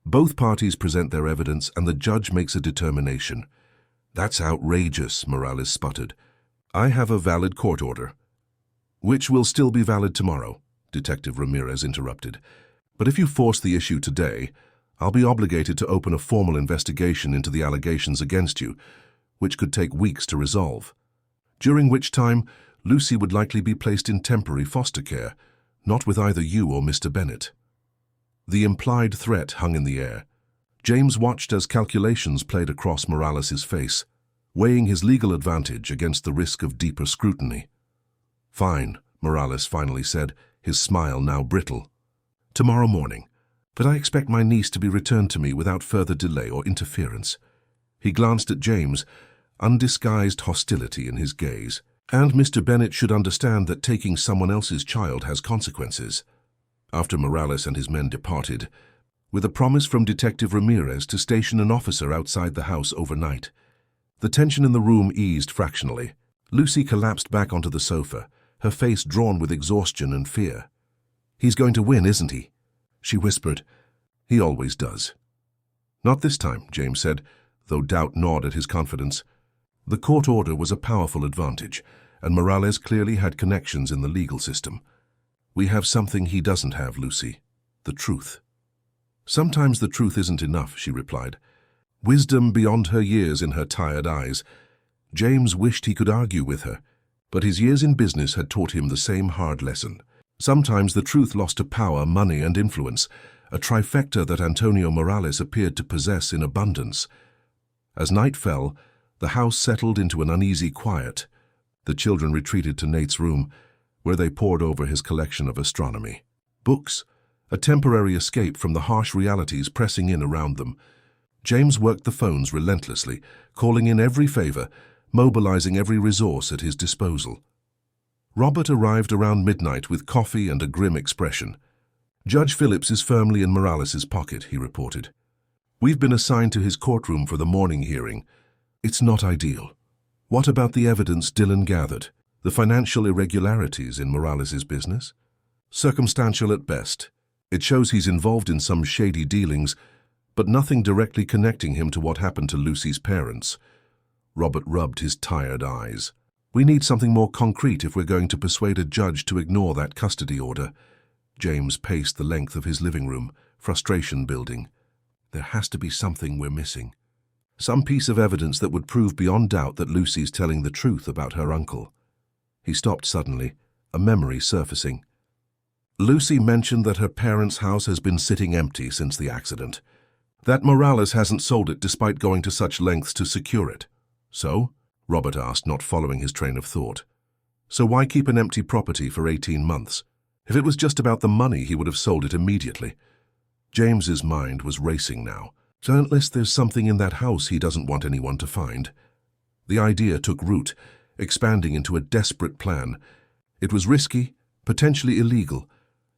Both parties present their evidence and the judge makes a determination." "That's outrageous," Morales sputtered. "I have a valid court order." "Which will still be valid tomorrow," Detective Ramirez interrupted. "But if you force the issue today, I'll be obligated to open a formal investigation into the allegations against you, which could take weeks to resolve. During which time, Lucy would likely be placed in temporary foster care, not with either you or Mr. Bennett." The implied threat hung in the air. James watched as calculations played across Morales's face, weighing his legal advantage against the risk of deeper scrutiny. "Fine," Morales finally said, his smile now brittle. "Tomorrow morning. But I expect my niece to be returned to me without further delay or interference." He glanced at James, undisguised hostility in his gaze. "And Mr. Bennett should understand that taking someone else's child has consequences." After Morales and his men departed, with a promise from Detective Ramirez to station an officer outside the house overnight, the tension in the room eased fractionally. Lucy collapsed back onto the sofa, her face drawn with exhaustion and fear. "He's going to win, isn't he?" she whispered. "He always does." "Not this time," James said, though doubt gnawed at his confidence. The court order was a powerful advantage, and Morales clearly had connections in the legal system. "We have something he doesn't have, Lucy. The truth." "Sometimes the truth isn't enough," she replied. Wisdom beyond her years in her tired eyes. James wished he could argue with her, but his years in business had taught him the same hard lesson. Sometimes the truth lost to power, money, and influence, a trifecta that Antonio Morales appeared to possess in abundance. As night fell, the house settled into an uneasy quiet. The children retreated to Nate's room, where they pored over his collection of astronomy. Books, a temporary escape from the harsh realities pressing in around them. James worked the phones relentlessly, calling in every favor, mobilizing every resource at his disposal. Robert arrived around midnight with coffee and a grim expression. "Judge Phillips is firmly in Morales's pocket," he reported. "We've been assigned to his courtroom for the morning hearing. It's not ideal." "What about the evidence Dillon gathered? The financial irregularities in Morales's business?" "Circumstantial at best. It shows he's involved in some shady dealings, but nothing directly connecting him to what happened to Lucy's parents." Robert rubbed his tired eyes. "We need something more concrete if we're going to persuade a judge to ignore that custody order." James paced the length of his living room, frustration building. "There has to be something we're missing. Some piece of evidence that would prove beyond doubt that Lucy's telling the truth about her uncle." He stopped suddenly, a memory surfacing. "Lucy mentioned that her parents' house has been sitting empty since the accident. That Morales hasn't sold it despite going to such lengths to secure it." "So?" Robert asked, not following his train of thought. "So why keep an empty property for 18 months? If it was just about the money, he would have sold it immediately." James's mind was racing now. So unless there's something in that house he doesn't want anyone to find. The idea took root, expanding into a desperate plan. It was risky, potentially illegal,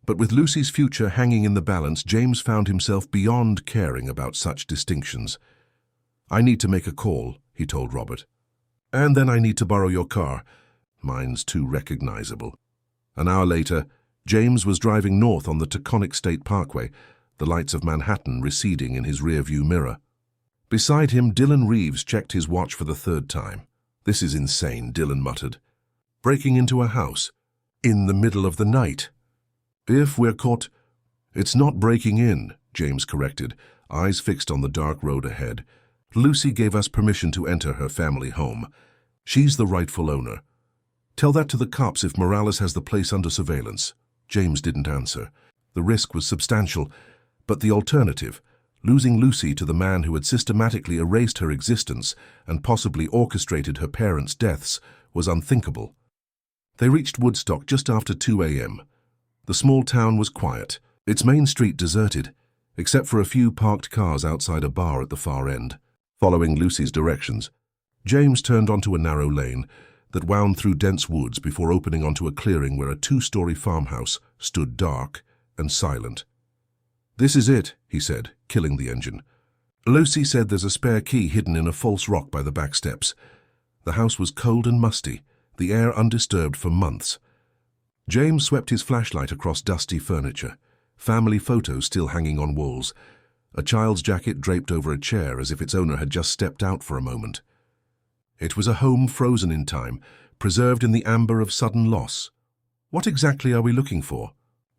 but with Lucy's future hanging in the balance, James found himself beyond caring about such distinctions. "I need to make a call," he told Robert. "And then I need to borrow your car. Mine's too recognizable." An hour later, James was driving north on the Taconic State Parkway, the lights of Manhattan receding in his rearview mirror. Beside him, Dillon Reeves checked his watch for the third time. "This is insane," Dillon muttered. "Breaking into a house, in the middle of the night. If we're caught—" "It's not breaking in," James corrected, eyes fixed on the dark road ahead. "Lucy gave us permission to enter her family home. She's the rightful owner. Tell that to the cops if Morales has the place under surveillance." James didn't answer. The risk was substantial, but the alternative, losing Lucy to the man who had systematically erased her existence and possibly orchestrated her parents' deaths, was unthinkable. They reached Woodstock just after 2 a.m. The small town was quiet, its main street deserted, except for a few parked cars outside a bar at the far end. Following Lucy's directions, James turned onto a narrow lane that wound through dense woods before opening onto a clearing where a 2-story farmhouse stood dark and silent. "This is it," he said, killing the engine. "Lucy said there's a spare key hidden in a false rock by the back steps." The house was cold and musty, the air undisturbed for months. James swept his flashlight across dusty furniture, family photos still hanging on walls, a child's jacket draped over a chair as if its owner had just stepped out for a moment. It was a home frozen in time, preserved in the amber of sudden loss. "What exactly are we looking for?"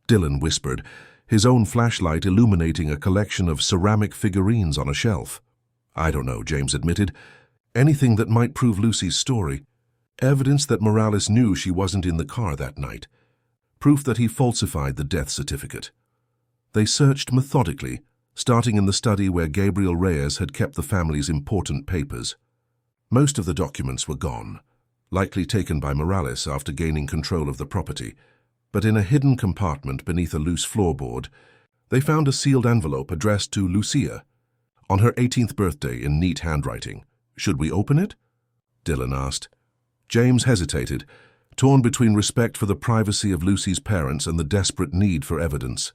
Dillon whispered, his own flashlight illuminating a collection of ceramic figurines on a shelf. "I don't know," James admitted. "Anything that might prove Lucy's story. Evidence that Morales knew she wasn't in the car that night. Proof that he falsified the death certificate." They searched methodically, starting in the study where Gabriel Reyes had kept the family's important papers. Most of the documents were gone, likely taken by Morales after gaining control of the property, but in a hidden compartment beneath a loose floorboard, they found a sealed envelope addressed to Lucia, on her 18th birthday in neat handwriting. "Should we open it?" Dillon asked. James hesitated, torn between respect for the privacy of Lucy's parents and the desperate need for evidence.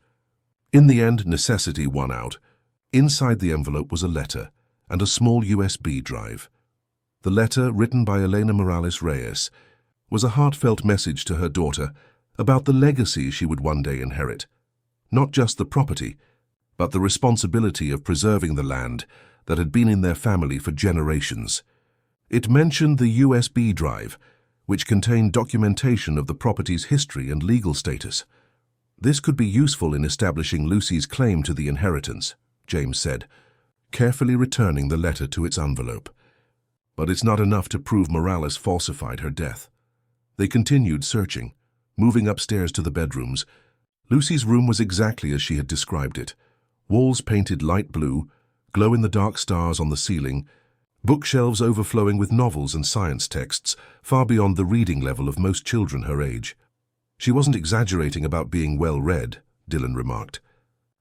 In the end, necessity won out. Inside the envelope was a letter and a small USB drive. The letter, written by Elena Morales Reyes, was a heartfelt message to her daughter about the legacy she would one day inherit. Not just the property, but the responsibility of preserving the land that had been in their family for generations. It mentioned the USB drive, which contained documentation of the property's history and legal status. This could be useful in establishing Lucy's claim to the inheritance, James said, carefully returning the letter to its envelope. But it's not enough to prove Morales falsified her death. They continued searching, moving upstairs to the bedrooms. Lucy's room was exactly as she had described it. Walls painted light blue, glow-in-the-dark stars on the ceiling, bookshelves overflowing with novels and science texts, far beyond the reading level of most children her age. She wasn't exaggerating about being well-read, Dylan remarked,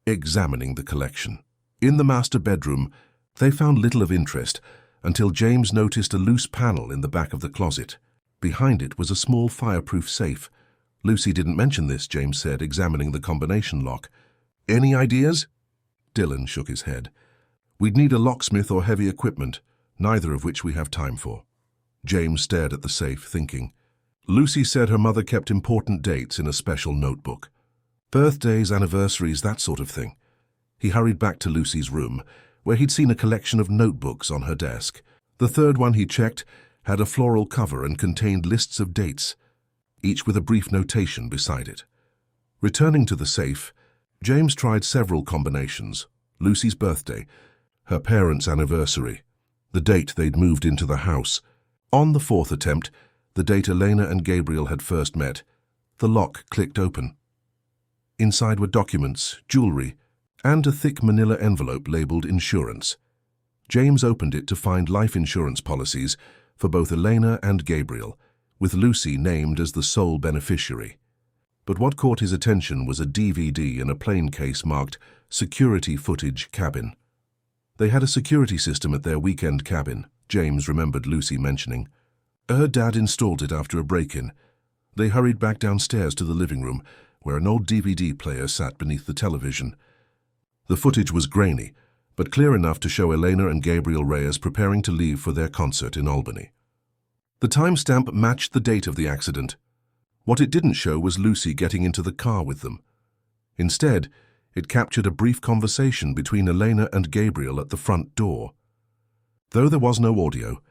examining the collection. In the master bedroom, they found little of interest until James noticed a loose panel in the back of the closet. Behind it was a small fireproof safe. Lucy didn't mention this, James said, examining the combination lock. Any ideas? Dylan shook his head. We'd need a locksmith or heavy equipment, neither of which we have time for. James stared at the safe, thinking. Lucy said her mother kept important dates in a special notebook. Birthdays, anniversaries, that sort of thing. He hurried back to Lucy's room, where he'd seen a collection of notebooks on her desk. The third one he checked had a floral cover and contained lists of dates, each with a brief notation beside it. Returning to the safe, James tried several combinations: Lucy's birthday, her parents' anniversary, the date they'd moved into the house. On the fourth attempt, the date Elena and Gabriel had first met, the lock clicked open. Inside were documents, jewelry, and a thick manila envelope labeled insurance. James opened it to find life insurance policies for both Elena and Gabriel, with Lucy named as the sole beneficiary. But what caught his attention was a DVD in a plain case marked Security Footage Cabin. They had a security system at their weekend cabin, James remembered Lucy mentioning. Her dad installed it after a break-in. They hurried back downstairs to the living room, where an old DVD player sat beneath the television. The footage was grainy, but clear enough to show Elena and Gabriel Reyes preparing to leave for their concert in Albany. The timestamp matched the date of the accident. What it didn't show was Lucy getting into the car with them. Instead, it captured a brief conversation between Elena and Gabriel at the front door. Though there was no audio,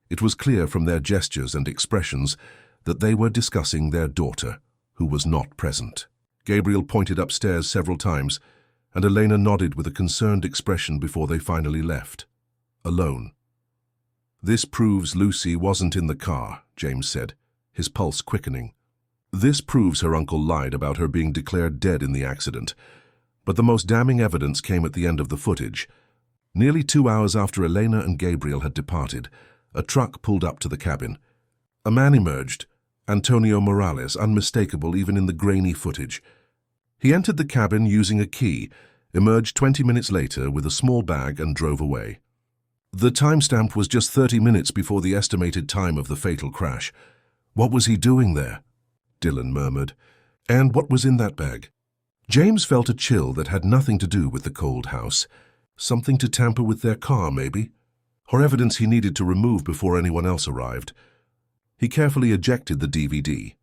it was clear from their gestures and expressions that they were discussing their daughter, who was not present. Gabriel pointed upstairs several times, and Elena nodded with a concerned expression before they finally left, alone. This proves Lucy wasn't in the car, James said, his pulse quickening. This proves her uncle lied about her being declared dead in the accident. But the most damning evidence came at the end of the footage. Nearly 2 hours after Elena and Gabriel had departed, a truck pulled up to the cabin. A man emerged, Antonio Morales, unmistakable even in the grainy footage. He entered the cabin using a key, emerged 20 minutes later with a small bag and drove away. The timestamp was just 30 minutes before the estimated time of the fatal crash. What was he doing there? Dylan murmured. And what was in that bag? James felt a chill that had nothing to do with the cold house. Something to tamper with their car, maybe? Or evidence he needed to remove before anyone else arrived. He carefully ejected the DVD.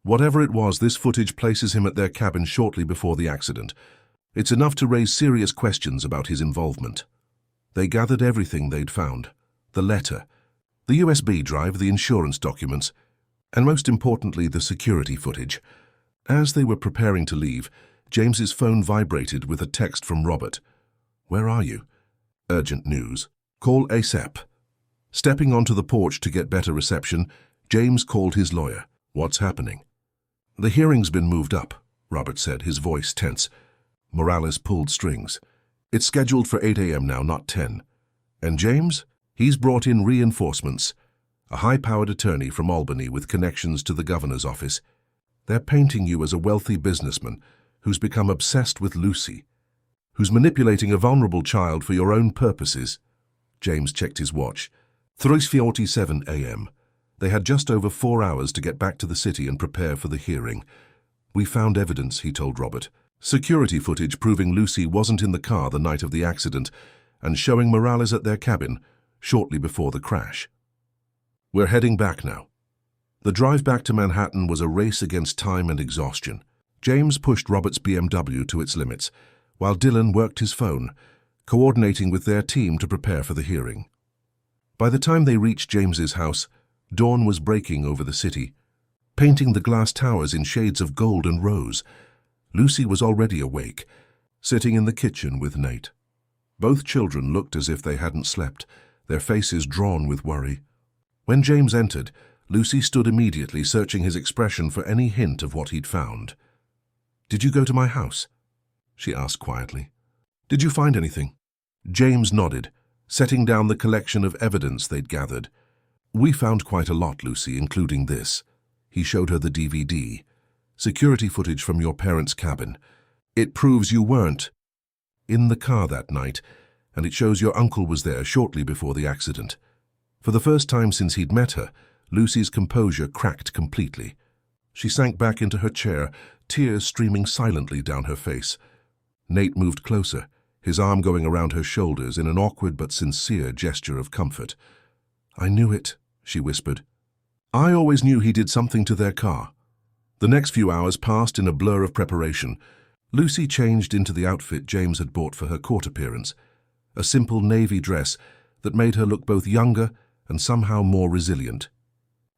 Whatever it was, this footage places him at their cabin shortly before the accident. It's enough to raise serious questions about his involvement. They gathered everything they'd found. The letter, the USB drive, the insurance documents, and most importantly, the security footage. As they were preparing to leave, James's phone vibrated with a text from Robert. "Where are you?" "Urgent news. Call ASAP." Stepping onto the porch to get better reception, James called his lawyer. "What's happening?" "The hearing's been moved up," Robert said, his voice tense. Morales pulled strings. "It's scheduled for 8 a.m. now, not 10. And James? He's brought in reinforcements. A high-powered attorney from Albany with connections to the governor's office. They're painting you as a wealthy businessman who's become obsessed with Lucy, who's manipulating a vulnerable child for your own purposes." James checked his watch. 3:47 a.m. They had just over 4 hours to get back to the city and prepare for the hearing. "We found evidence," he told Robert. "Security footage proving Lucy wasn't in the car the night of the accident and showing Morales at their cabin shortly before the crash. We're heading back now." The drive back to Manhattan was a race against time and exhaustion. James pushed Robert's BMW to its limits, while Dylan worked his phone, coordinating with their team to prepare for the hearing. By the time they reached James's house, dawn was breaking over the city, painting the glass towers in shades of gold and rose. Lucy was already awake, sitting in the kitchen with Nate. Both children looked as if they hadn't slept, their faces drawn with worry. When James entered, Lucy stood immediately, searching his expression for any hint of what he'd found. "Did you go to my house?" she asked quietly. "Did you find anything?" James nodded, setting down the collection of evidence they'd gathered. "We found quite a lot, Lucy, including this." He showed her the DVD. "Security footage from your parents' cabin. It proves you weren't in the car that night, and it shows your uncle was there shortly before the accident." For the first time since he'd met her, Lucy's composure cracked completely. She sank back into her chair, tears streaming silently down her face. Nate moved closer, his arm going around her shoulders in an awkward but sincere gesture of comfort. "I knew it," she whispered. "I always knew he did something to their car." The next few hours passed in a blur of preparation. Lucy changed into the outfit James had bought for her court appearance, a simple navy dress that made her look both younger and somehow more resilient.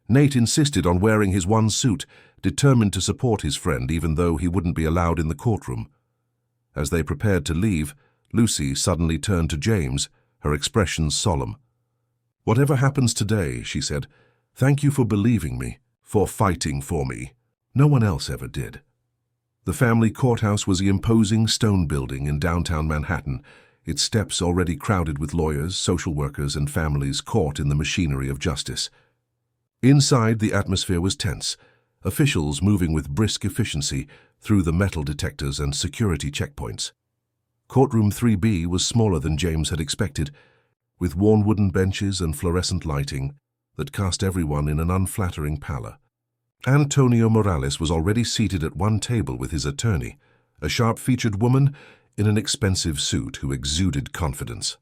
Nate insisted on wearing his one suit, determined to support his friend even though he wouldn't be allowed in the courtroom. As they prepared to leave, Lucy suddenly turned to James, her expression solemn. "Whatever happens today," she said, "thank you for believing me, for fighting for me. No one else ever did." The family courthouse was the imposing stone building in downtown Manhattan, its steps already crowded with lawyers, social workers, and families caught in the machinery of justice. Inside, the atmosphere was tense, officials moving with brisk efficiency through the metal detectors and security checkpoints. Courtroom 3B was smaller than James had expected, with worn wooden benches and fluorescent lighting that cast everyone in an unflattering pallor. Antonio Morales was already seated at one table with his attorney, a sharp-featured woman in an expensive suit who exuded confidence.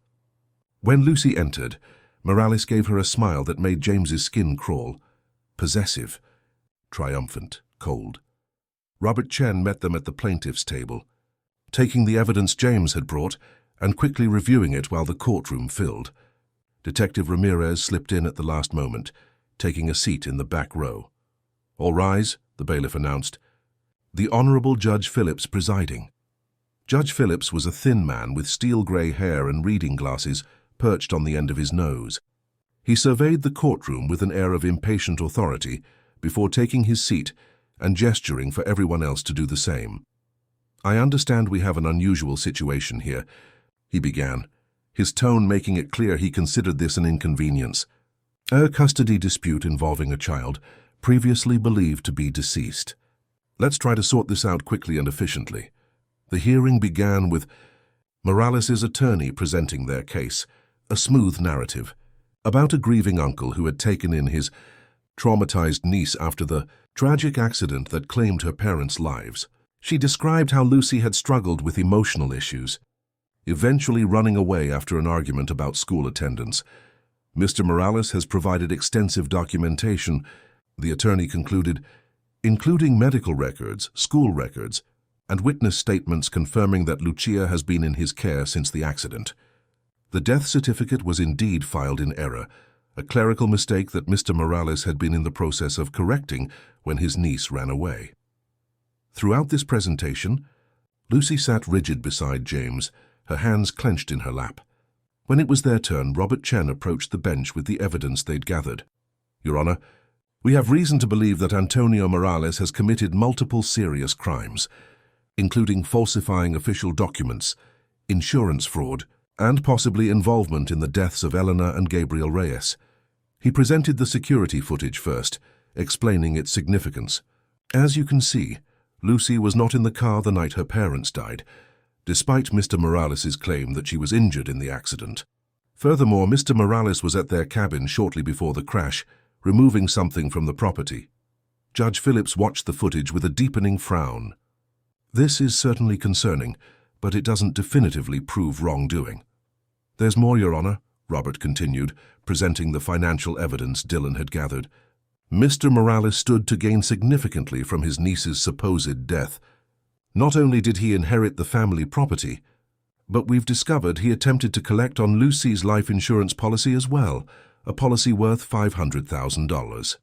When Lucy entered, Morales gave her a smile that made James's skin crawl. Possessive, triumphant, cold. Robert Chen met them at the plaintiff's table, taking the evidence James had brought and quickly reviewing it while the courtroom filled. Detective Ramirez slipped in at the last moment, taking a seat in the back row. "All rise," the bailiff announced. "The Honorable Judge Phillips presiding." Judge Phillips was a thin man with steel-gray hair and reading glasses perched on the end of his nose. He surveyed the courtroom with an air of impatient authority before taking his seat and gesturing for everyone else to do the same. "I understand we have an unusual situation here," he began, his tone making it clear he considered this an inconvenience. "A custody dispute involving a child, previously believed to be deceased. Let's try to sort this out quickly and efficiently." The hearing began with Morales' attorney presenting their case, a smooth narrative, about a grieving uncle who had taken in his traumatized niece after the tragic accident that claimed her parents' lives. She described how Lucy had struggled with emotional issues, eventually running away after an argument about school attendance. "Mr. Morales has provided extensive documentation," the attorney concluded, "including medical records, school records, and witness statements confirming that Lucia has been in his care since the accident. The death certificate was indeed filed in error, a clerical mistake that Mr. Morales had been in the process of correcting when his niece ran away." Throughout this presentation, Lucy sat rigid beside James, her hands clenched in her lap. When it was their turn, Robert Chen approached the bench with the evidence they'd gathered. "Your Honor, we have reason to believe that Antonio Morales has committed multiple serious crimes, including falsifying official documents, insurance fraud, and possibly involvement in the deaths of Elena and Gabriel Reyes." He presented the security footage first, explaining its significance. "As you can see, Lucy was not in the car the night her parents died, despite Mr. Morales' claim that she was injured in the accident. Furthermore, Mr. Morales was at their cabin shortly before the crash, removing something from the property." Judge Phillips watched the footage with a deepening frown. "This is certainly concerning, but it doesn't definitively prove wrongdoing." "There's more, Your Honor," Robert continued, presenting the financial evidence Dylan had gathered. "Mr. Morales stood to gain significantly from his niece's supposed death. Not only did he inherit the family property, but we've discovered he attempted to collect on Lucy's life insurance policy as well, a policy worth $500,000.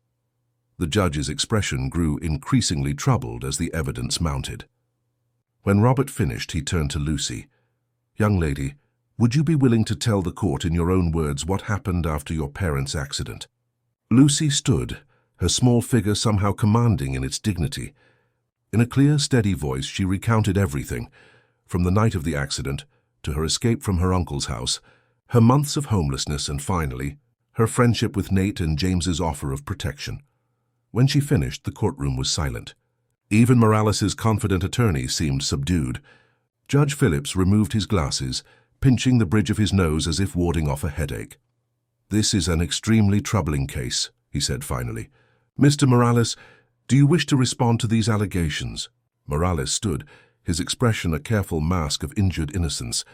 The judge's expression grew increasingly troubled as the evidence mounted. When Robert finished, he turned to Lucy. "Young lady, would you be willing to tell the court in your own words what happened after your parents' accident?" Lucy stood, her small figure somehow commanding in its dignity. In a clear, steady voice, she recounted everything, from the night of the accident to her escape from her uncle's house, her months of homelessness, and finally, her friendship with Nate and James's offer of protection. When she finished, the courtroom was silent. Even Morales's confident attorney seemed subdued. Judge Phillips removed his glasses, pinching the bridge of his nose as if warding off a headache. "This is an extremely troubling case," he said finally. "Mr. Morales, do you wish to respond to these allegations?" Morales stood, his expression a careful mask of injured innocence.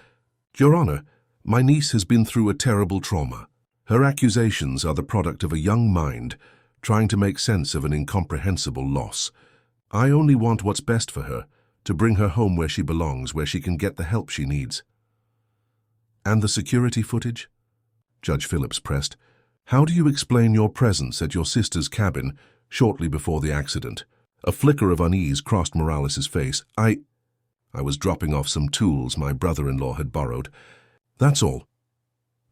"Your Honor, my niece has been through a terrible trauma. Her accusations are the product of a young mind trying to make sense of an incomprehensible loss. I only want what's best for her, to bring her home where she belongs, where she can get the help she needs." "And the security footage?" Judge Phillips pressed. "How do you explain your presence at your sister's cabin shortly before the accident?" A flicker of unease crossed Morales's face. I was dropping off some tools my brother-in-law had borrowed. That's all."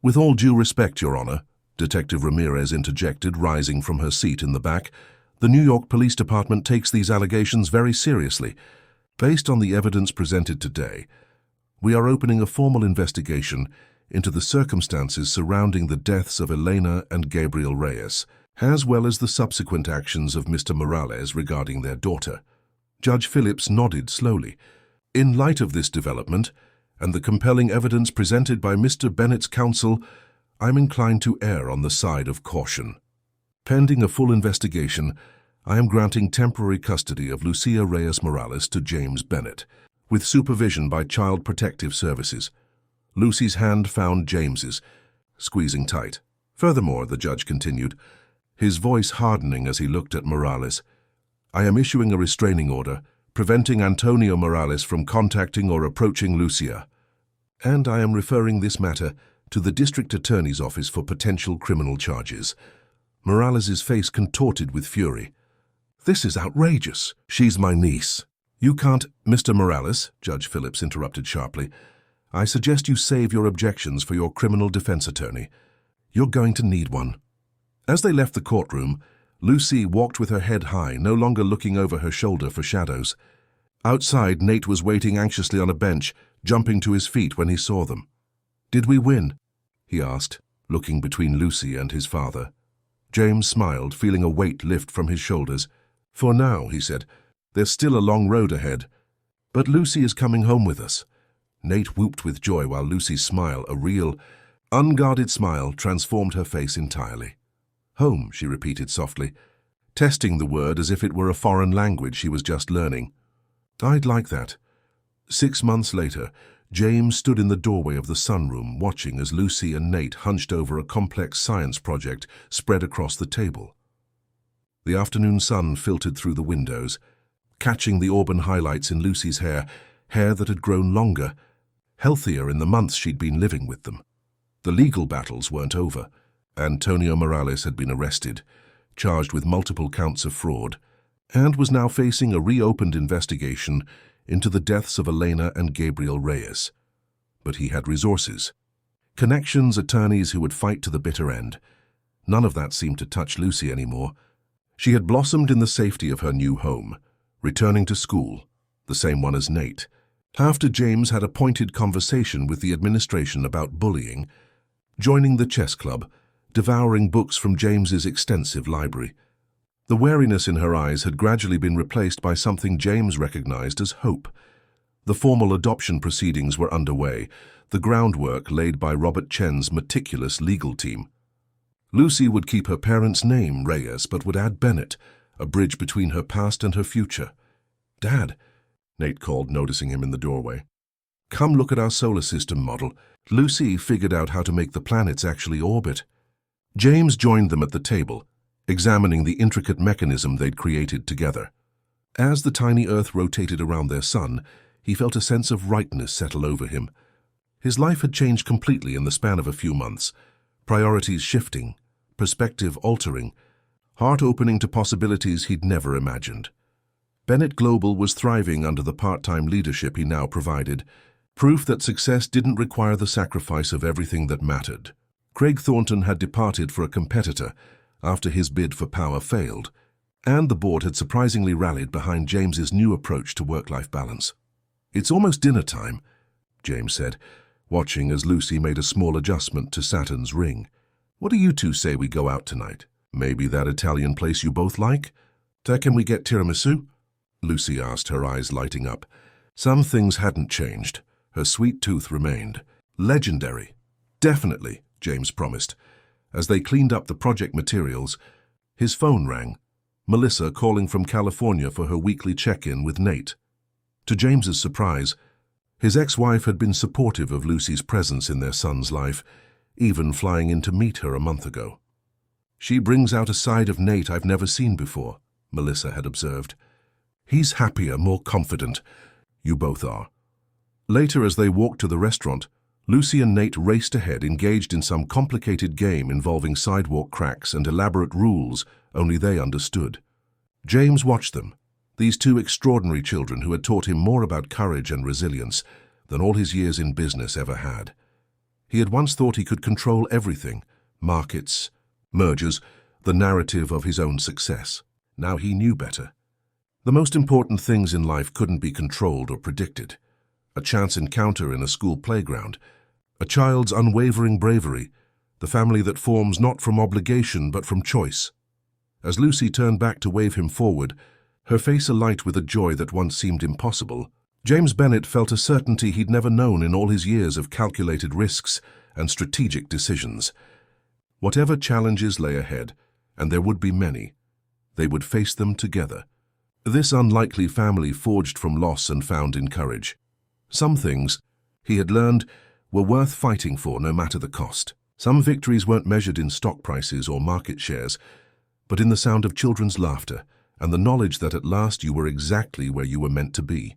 "With all due respect, Your Honor," Detective Ramirez interjected, rising from her seat in the back, "the New York Police Department takes these allegations very seriously. Based on the evidence presented today, we are opening a formal investigation into the circumstances surrounding the deaths of Elena and Gabriel Reyes, as well as the subsequent actions of Mr. Morales regarding their daughter." Judge Phillips nodded slowly. "In light of this development, and the compelling evidence presented by Mr. Bennett's counsel, I'm inclined to err on the side of caution. Pending a full investigation, I am granting temporary custody of Lucia Reyes Morales to James Bennett, with supervision by Child Protective Services." Lucy's hand found James's, squeezing tight. "Furthermore," the judge continued, his voice hardening as he looked at Morales, "I am issuing a restraining order, preventing Antonio Morales from contacting or approaching Lucia. And I am referring this matter to the district attorney's office for potential criminal charges." Morales's face contorted with fury. "This is outrageous. She's my niece." "You can't—" "Mr. Morales," Judge Phillips interrupted sharply, "I suggest you save your objections for your criminal defense attorney. You're going to need one." As they left the courtroom, Lucy walked with her head high, no longer looking over her shoulder for shadows. Outside, Nate was waiting anxiously on a bench, jumping to his feet when he saw them. "Did we win?" he asked, looking between Lucy and his father. James smiled, feeling a weight lift from his shoulders. "For now," he said. "There's still a long road ahead. But Lucy is coming home with us." Nate whooped with joy while Lucy's smile, a real, unguarded smile, transformed her face entirely. "Home," she repeated softly, testing the word as if it were a foreign language she was just learning. "I'd like that." 6 months later, James stood in the doorway of the sunroom, watching as Lucy and Nate hunched over a complex science project spread across the table. The afternoon sun filtered through the windows, catching the auburn highlights in Lucy's hair that had grown longer, healthier in the months she'd been living with them. The legal battles weren't over. Antonio Morales had been arrested, charged with multiple counts of fraud, and was now facing a reopened investigation into the deaths of Elena and Gabriel Reyes. But he had resources. Connections, attorneys who would fight to the bitter end. None of that seemed to touch Lucy anymore. She had blossomed in the safety of her new home, returning to school, the same one as Nate. After James had a pointed conversation with the administration about bullying, joining the chess club, devouring books from James's extensive library. The wariness in her eyes had gradually been replaced by something James recognized as hope. The formal adoption proceedings were underway, the groundwork laid by Robert Chen's meticulous legal team. Lucy would keep her parents' name, Reyes, but would add Bennett, a bridge between her past and her future. "Dad," Nate called, noticing him in the doorway. "Come look at our solar system model." Lucy figured out how to make the planets actually orbit. James joined them at the table, examining the intricate mechanism they'd created together. As the tiny Earth rotated around their sun, he felt a sense of rightness settle over him. His life had changed completely in the span of a few months, priorities shifting, perspective-altering, heart-opening to possibilities he'd never imagined. Bennett Global was thriving under the part-time leadership he now provided, proof that success didn't require the sacrifice of everything that mattered. Craig Thornton had departed for a competitor after his bid for power failed, and the board had surprisingly rallied behind James's new approach to work-life balance. "It's almost dinner time," James said, watching as Lucy made a small adjustment to Saturn's ring. "What do you two say we go out tonight? Maybe that Italian place you both like? Can we get tiramisu?" Lucy asked, her eyes lighting up. Some things hadn't changed. Her sweet tooth remained. "Legendary." "Definitely," James promised. As they cleaned up the project materials, his phone rang, Melissa calling from California for her weekly check-in with Nate. To James's surprise, his ex-wife had been supportive of Lucy's presence in their son's life, even flying in to meet her a month ago. "She brings out a side of Nate I've never seen before," Melissa had observed. "He's happier, more confident. You both are." Later, as they walked to the restaurant, Lucy and Nate raced ahead, engaged in some complicated game involving sidewalk cracks and elaborate rules only they understood. James watched them, these two extraordinary children who had taught him more about courage and resilience than all his years in business ever had. He had once thought he could control everything, markets, mergers, the narrative of his own success. Now he knew better. The most important things in life couldn't be controlled or predicted. A chance encounter in a school playground, a child's unwavering bravery, the family that forms not from obligation but from choice. As Lucy turned back to wave him forward, her face alight with a joy that once seemed impossible, James Bennett felt a certainty he'd never known in all his years of calculated risks and strategic decisions. Whatever challenges lay ahead, and there would be many, they would face them together. This unlikely family forged from loss and found in courage. Some things, he had learned, were worth fighting for no matter the cost. Some victories weren't measured in stock prices or market shares, but in the sound of children's laughter and the knowledge that at last you were exactly where you were meant to be.